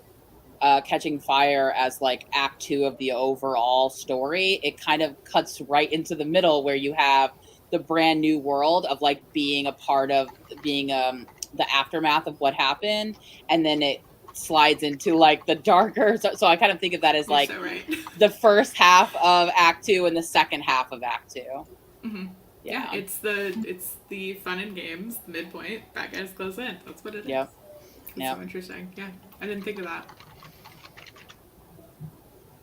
Catching Fire as like act 2 of the overall story, it kind of cuts right into the middle where you have the brand new world of like being a part of being the aftermath of what happened, and then it slides into like the darker so I kind of think of that as like You're so right. the first half of act 2 and the second half of act 2. Mm-hmm. Yeah, it's the fun and games, the midpoint, bad guys close in. That's what it is. Yep. It's Yep. so interesting. Yeah, I didn't think of that.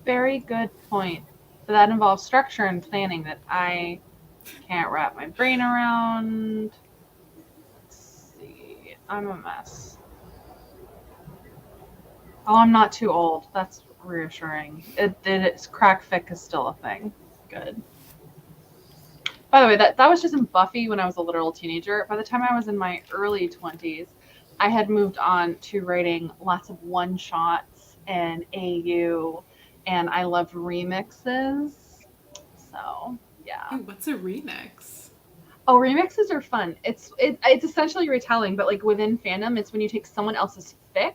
Very good point. But that involves structure and planning that I can't wrap my brain around. Let's see. I'm a mess. Oh, I'm not too old. That's reassuring. It's crack fic is still a thing. Good. By the way, that was just in Buffy when I was a literal teenager. By the time I was in my early 20s, I had moved on to writing lots of one-shots and AU, and I loved remixes. So, yeah. Ooh, what's a remix? Oh, remixes are fun. It's essentially retelling, but like within fandom, it's when you take someone else's fic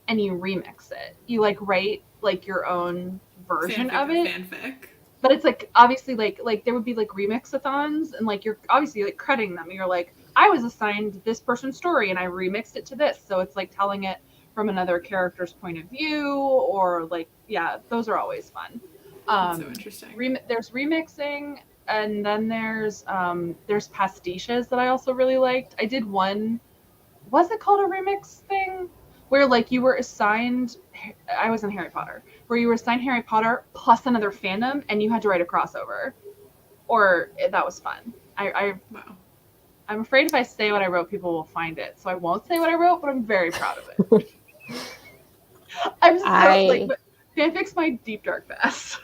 and you remix it. You like write like your own version of it. Fanfic. But it's like obviously like there would be like remix-a-thons and like you're obviously like crediting them. You're like, I was assigned this person's story and I remixed it to this. So it's like telling it from another character's point of view, or like, yeah, those are always fun. That's so interesting. There's remixing, and then there's pastiches that I also really liked. I did one, was it called a remix thing? Where like you were assigned, I was in Harry Potter, where you were assigned Harry Potter plus another fandom and you had to write a crossover. That was fun. Wow. I'm afraid if I say what I wrote, people will find it. So I won't say what I wrote, but I'm very proud of it. I'm so like, fanfic's my deep dark past.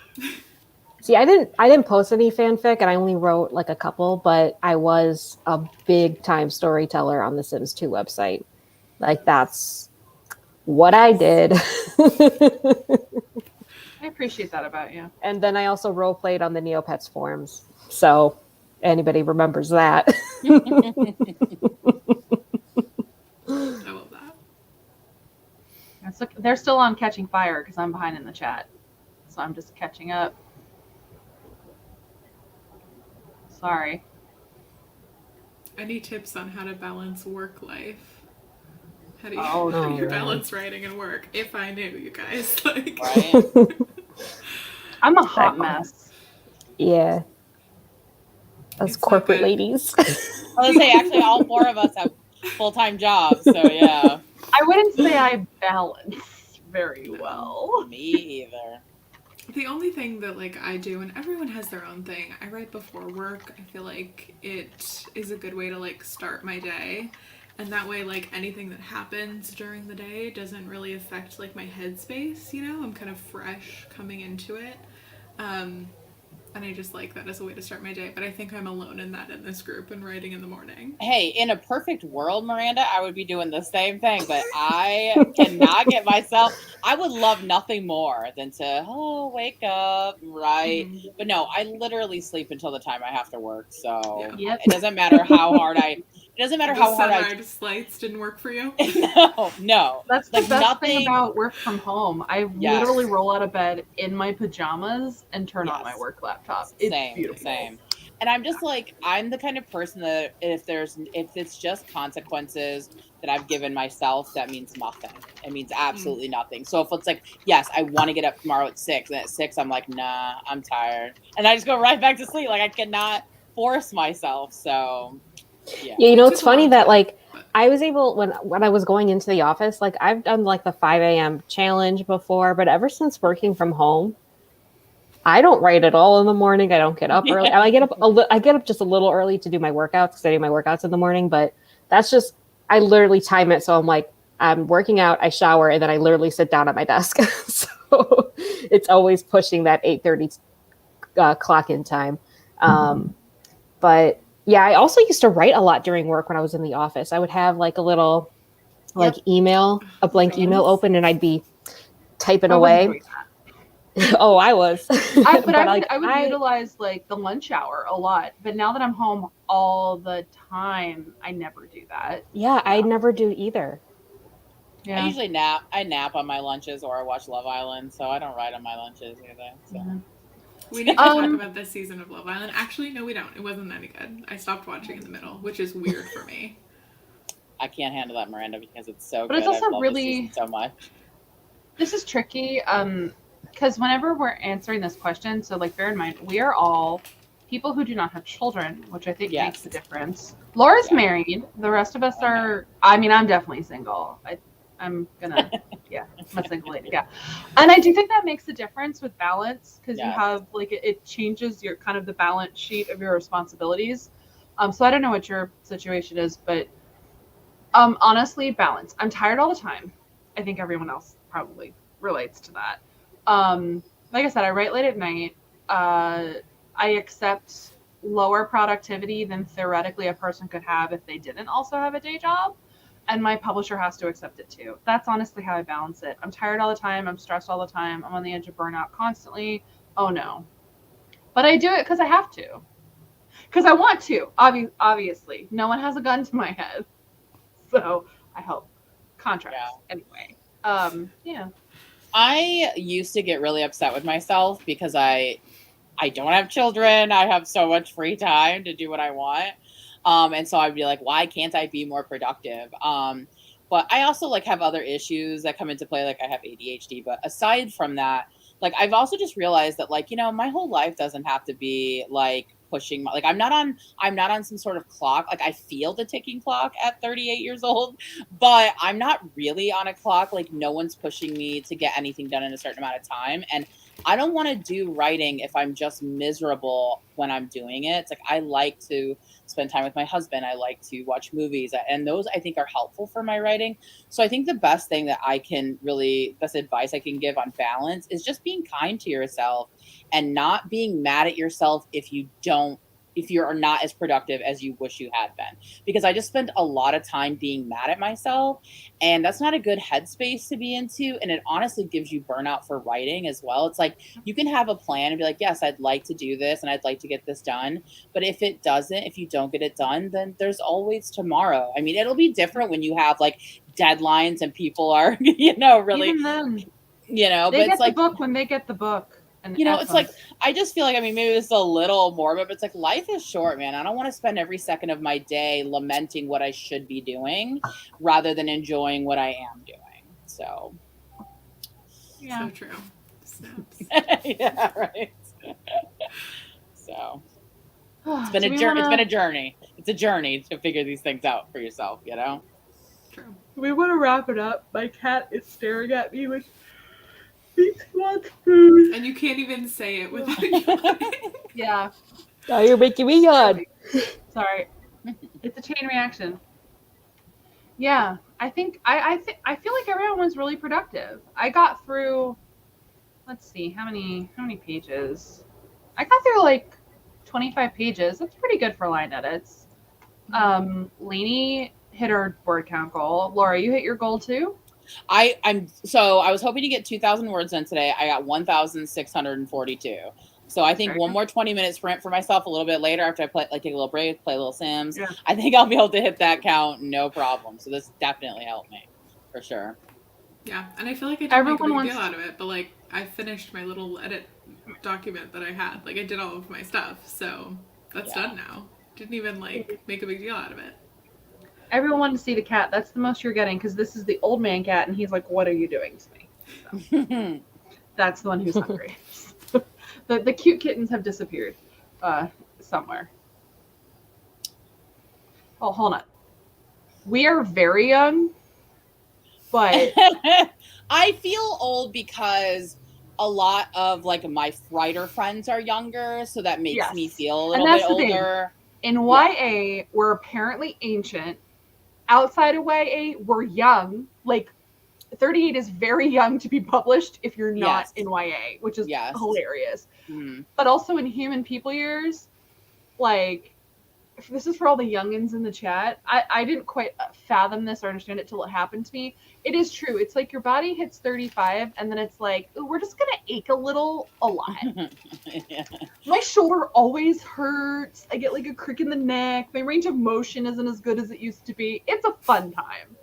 See, I didn't post any fanfic, and I only wrote like a couple, but I was a big time storyteller on the Sims 2 website. Like that's what I did. I appreciate that about you. And then I also role played on the Neopets forums. So anybody remembers that. I love that. They're still on Catching Fire because I'm behind in the chat. So I'm just catching up. Sorry. Any tips on how to balance work life? How do you, Oh, how do you dear. balance writing and work? If I knew, you guys. Like, Right? I'm a hot mess. Yeah. Us It's corporate not good. ladies. I was gonna say, actually, all four of us have full-time jobs, so yeah. I wouldn't say I balance very No. well. Me either. The only thing that like I do, and everyone has their own thing, I write before work. I feel like it is a good way to like start my day. And that way like anything that happens during the day doesn't really affect like my headspace, you know? I'm kind of fresh coming into it. And I just like that as a way to start my day. But I think I'm alone in that in this group and writing in the morning. Hey, in a perfect world, Miranda, I would be doing the same thing, but I cannot get myself. I would love nothing more than to wake up, right? Mhm. But no, I literally sleep until the time I have to work. So Yeah. Yep. it doesn't matter how hard I. It doesn't matter The how hard I. sunrise lights didn't work for you? No. That's the Like best thing nothing. about work from home. I Yes. literally roll out of bed in my pajamas and turn on my Yes. work laptop. It's Same, beautiful. same. And I'm just like, I'm the kind of person that if it's just consequences that I've given myself, that means nothing. It means absolutely nothing. So if it's like, yes, I want to get up tomorrow at 6, and at 6 I'm like, nah, I'm tired, and I just go right back to sleep. Like I cannot force myself. So yeah. Yeah, you know, It it's took a long funny that time, like but- I was able when I was going into the office, like I've done like the 5 a.m. challenge before, but ever since working from home, I don't write at all in the morning. I don't get up early. I get up I get up just a little early to do my workouts because I do my workouts in the morning, but that's just I literally time it so I'm like I'm working out, I shower, and then I literally sit down at my desk. So it's always pushing that 8:30 clock in time. But yeah, I also used to write a lot during work when I was in the office. I would have like a little like email, a blank email Thanks. open, and I'd be typing I wasn't away. doing that. Oh, I was. But like, I would utilize like the lunch hour a lot. But now that I'm home all the time, I never do that. yeah, I never do either. I usually nap. I nap on my lunches, or I watch Love Island, so I don't write on my lunches either. So. Yeah. We need to talk about this season of Love Island. Actually, no, we don't. It wasn't any good. I stopped watching in the middle, which is weird for me. I can't handle that, Miranda, because it's so But good. it's also I love really- this season so much. This is tricky because whenever we're answering this question, so like bear in mind, we are all people who do not have children, which I think makes a difference. Laura's married. The rest of us are, I mean, I'm definitely single. I'm gonna, I'm a single lady. Yeah. And I do think that makes a difference with balance because you have like, it changes your kind of the balance sheet of your responsibilities. So I don't know what your situation is, but honestly, balance. I'm tired all the time. I think everyone else probably relates to that. Like I said, I write late at night. I accept lower productivity than theoretically a person could have if they didn't also have a day job. And my publisher has to accept it too. That's honestly how I balance it. I'm tired all the time. I'm stressed all the time. I'm on the edge of burnout constantly. Oh no. But I do it because I have to. Because I want to, obviously. No one has a gun to my head. So I help contracts anyway. Yeah. I used to get really upset with myself because I don't have children. I have so much free time to do what I want. And so I'd be like, why can't I be more productive? But I also like have other issues that come into play. Like I have ADHD, but aside from that, like I've also just realized that like, you know, my whole life doesn't have to be like pushing my, like I'm not on some sort of clock. Like I feel the ticking clock at 38 years old, but I'm not really on a clock. Like no one's pushing me to get anything done in a certain amount of time. And I don't want to do writing if I'm just miserable when I'm doing it. It's like, I like to spend time with my husband. I like to watch movies, and those I think are helpful for my writing. So I think the best thing that best advice I can give on balance is just being kind to yourself and not being mad at yourself if you're not as productive as you wish you had been. Because I just spent a lot of time being mad at myself, and that's not a good headspace to be into. And it honestly gives you burnout for writing as well. It's like, you can have a plan and be like, yes, I'd like to do this and I'd like to get this done. But if you don't get it done, then there's always tomorrow. I mean, it'll be different when you have like deadlines and people are, really, Even then, but they it's get like, the book when they get the book. And it's like, I just feel like, I mean, maybe this is a little morbid, but it's like, life is short, man. I don't want to spend every second of my day lamenting what I should be doing rather than enjoying what I am doing. So. So true. Snaps. Yeah, right. So it's been a journey. It's a journey to figure these things out for yourself, True. We want to wrap it up. My cat is staring at me with he wants food. And you can't even say it without yawning. Yeah. Oh, you're making me yawn. Sorry. It's a chain reaction. Yeah. I think I feel like everyone was really productive. I got through, let's see, how many pages? I got through like 25 pages. That's pretty good for line edits. Lainey hit her word count goal. Laura, you hit your goal too? I was hoping to get 2,000 words in today. I got 1,642. So I think one more 20-minute sprint for myself a little bit later after I take a little break, play a little Sims. Yeah. I think I'll be able to hit that count, no problem. So this definitely helped me, for sure. Yeah, and I feel like I didn't make a big deal out of it, but like I finished my little edit document that I had. Like I did all of my stuff, so that's done now. Didn't even make a big deal out of it. Everyone wanted to see the cat. That's the most you're getting, because this is the old man cat, and he's like, "What are you doing to me?" So, that's the one who's hungry. The cute kittens have disappeared somewhere. Oh, hold on. We are very young, but I feel old because a lot of my writer friends are younger, so that makes me feel a little bit older. In YA, we're apparently ancient. Outside of YA, we're young. 38 is very young to be published if you're not in YA, which is hilarious. Mm-hmm. But also in human people years, this is for all the youngins in the chat. I didn't quite fathom this or understand it till it happened to me. It is true. It's like your body hits 35 and then it's like, ooh, we're just going to ache a lot. Yeah. My shoulder always hurts. I get a crick in the neck. My range of motion isn't as good as it used to be. It's a fun time.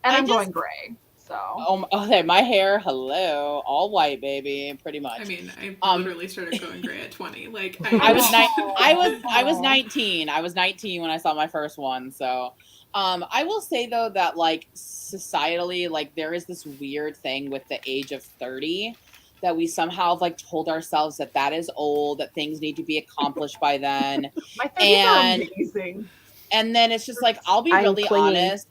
And I'm going gray. So. Okay, my hair, hello, all white, baby, pretty much. I mean, I literally started going gray at 20. I was 19. I was 19 when I saw my first one. So, I will say though that societally, there is this weird thing with the age of 30 that we somehow have told ourselves that is old, that things need to be accomplished by then. My 30s are amazing. And then it's just I'll be really honest.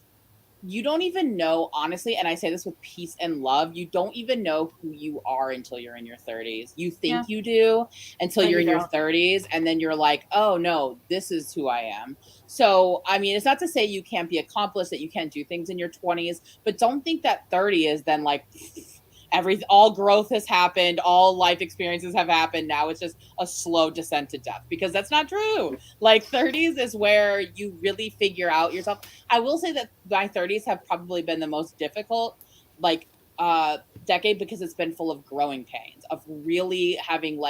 You don't even know, honestly, and I say this with peace and love, you don't even know who you are until you're in your 30s. You think you do until you're in your 30s, and then you're like, oh, no, this is who I am. So, I mean, it's not to say you can't be accomplished, that you can't do things in your 20s, but don't think that 30 is then all growth has happened, all life experiences have happened. Now it's just a slow descent to death, because that's not true. 30s is where you really figure out yourself. I will say that my 30s have probably been the most difficult, decade, because it's been full of growing pains, of really having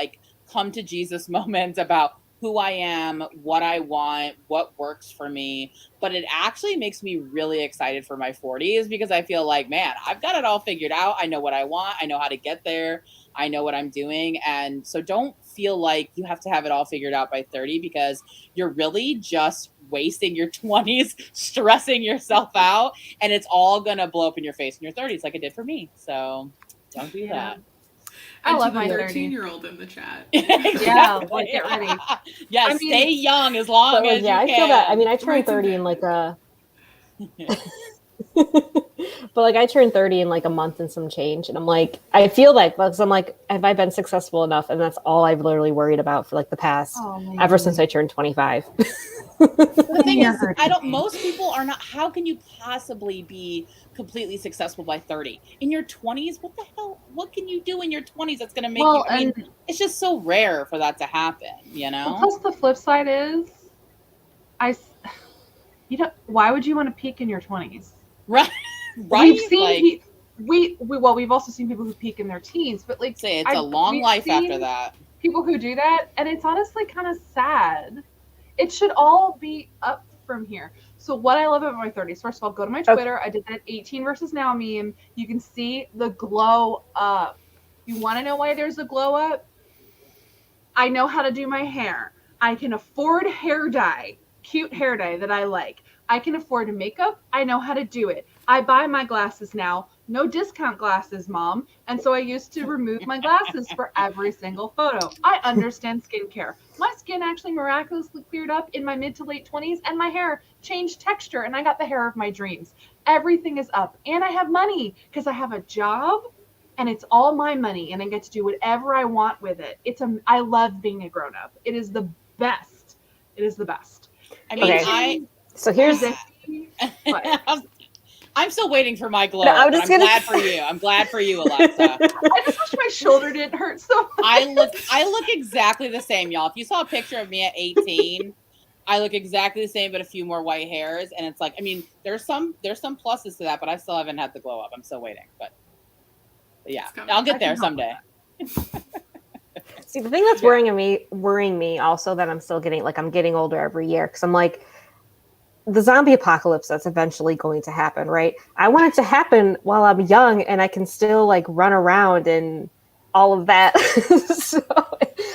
come to Jesus moments about who I am, what I want, what works for me. But it actually makes me really excited for my 40s, because I feel man, I've got it all figured out. I know what I want. I know how to get there. I know what I'm doing. And so don't feel like you have to have it all figured out by 30, because you're really just wasting your 20s, stressing yourself out, and it's all going to blow up in your face in your 30s like it did for me. So don't do that. I love my 13-year-old in the chat. Yeah, get ready. Yeah, stay young as long as you can. I feel that. I mean, I turned 30 in But like I turned 30 in like a month and some change, and I'm like, I feel like, because I'm like, have I been successful enough? And that's all I've literally worried about for like the past, ever since I turned 25. The thing is, most people are not. How can you possibly be completely successful by 30? In your 20s, what the hell? What can you do in your 20s that's going to make you? I mean, it's just so rare for that to happen, you know? Well, plus the flip side is, why would you want to peak in your 20s? Right. We've seen we've also seen people who peak in their teens, but like say it's a long life after that. People who do that, and it's honestly kind of sad. It should all be up from here. So what I love about my 30s, first of all, go to my Twitter. I did that 18 versus now meme. You can see the glow up. You want to know why there's a glow up? I know how to do my hair. I can afford hair dye, cute hair dye that I like. I can afford makeup. I know how to do it. I buy my glasses now. No discount glasses, Mom. And so I used to remove my glasses for every single photo. I understand skincare. My skin actually miraculously cleared up in my mid to late 20s, and my hair changed texture, and I got the hair of my dreams. Everything is up. And I have money because I have a job, and it's all my money, and I get to do whatever I want with it. I love being a grown-up. It is the best. It is the best. I mean, so here's I'm still waiting for my glow. No, I'm glad for you. I'm glad for you, Alexa. I just wish my shoulder didn't hurt so much. I look exactly the same, y'all. If you saw a picture of me at 18, I look exactly the same, but a few more white hairs. And it's like, I mean, there's some pluses to that, but I still haven't had the glow up. I'm still waiting. But yeah, I'll get there someday. See, the thing that's worrying me also that I'm still getting, like, I'm getting older every year, because I'm like, the zombie apocalypse that's eventually going to happen, right? I want it to happen while I'm young and I can still like run around and all of that.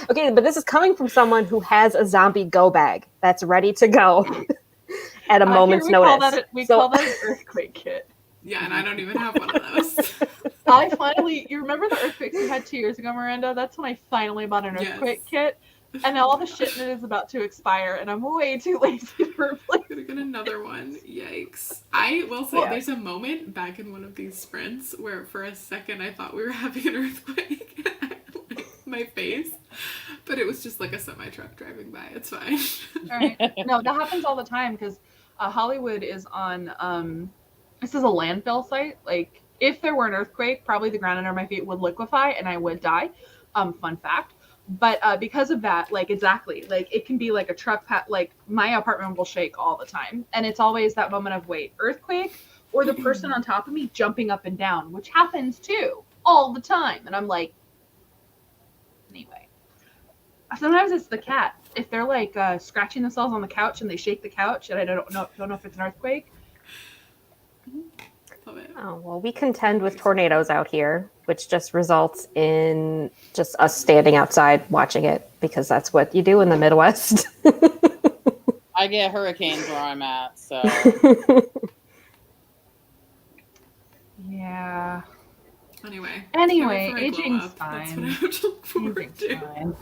Okay, but this is coming from someone who has a zombie go bag that's ready to go at a moment's notice. We call that an earthquake kit. Yeah, and I don't even have one of those. You remember the earthquakes we had 2 years ago, Miranda? That's when I finally bought an earthquake kit. And now all the shit in it is about to expire, and I'm way too lazy to replace. I'm gonna get another one. Yikes. I will say there's a moment back in one of these sprints where for a second I thought we were having an earthquake at my face. But it was just like a semi-truck driving by. It's fine. All right. No, that happens all the time because Hollywood is on, this is a landfill site. Like, if there were an earthquake, probably the ground under my feet would liquefy and I would die. Fun fact. But because of that, like, exactly, like, it can be like a truck, like, my apartment will shake all the time. And it's always that moment of, wait, earthquake or the person on top of me jumping up and down, which happens too all the time. And I'm like, anyway. Sometimes it's the cat. If they're like scratching themselves on the couch and they shake the couch and I don't know if it's an earthquake. Oh, well, we contend with tornadoes out here, which just results in just us standing outside watching it because that's what you do in the Midwest. I get hurricanes where I'm at, so. Yeah. Anyway, aging's fine. That's what I have to look forward to.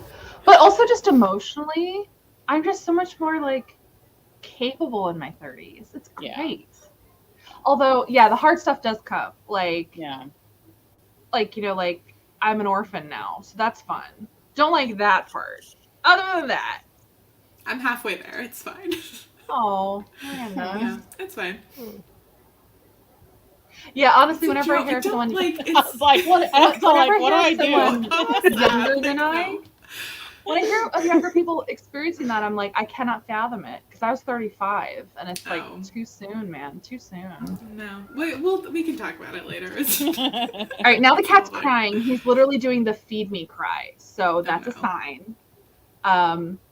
But also just emotionally, I'm just so much more like capable in my 30s. It's great. Yeah. Although, yeah, the hard stuff does come. Like, like I'm an orphan now, so that's fun. Don't like that part. Other than that, I'm halfway there. It's fine. Oh, Miranda. Yeah, it's fine. Yeah, honestly, whenever I hear someone, it's like, what do I do? Younger than I. When I hear of younger people experiencing that, I'm like, I cannot fathom it because I was 35, and it's like too soon, man, too soon. No, we can talk about it later. All right, now the cat's crying. He's literally doing the feed me cry, so that's a sign.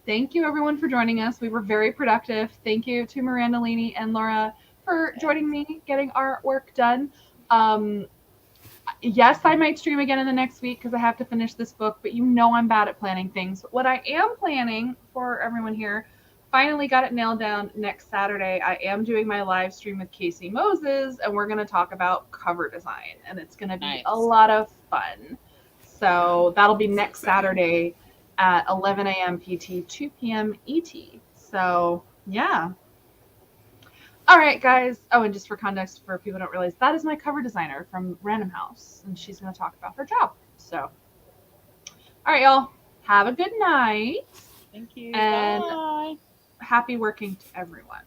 Thank you everyone for joining us. We were very productive. Thank you to Miranda, Lainey, and Laura for joining me, getting our work done. Yes, I might stream again in the next week because I have to finish this book, but I'm bad at planning things. But what I am planning for everyone here, finally got it nailed down next Saturday. I am doing my live stream with Casey Moses, and we're going to talk about cover design, and it's going to be a lot of fun. So that'll be next Saturday at 11 a.m. PT, 2 p.m. ET. So, yeah. All right, guys. Oh, and just for context, for people who don't realize, that is my cover designer from Random House, and she's going to talk about her job. So, all right, y'all. Have a good night. Thank you. And Bye. happy working to everyone.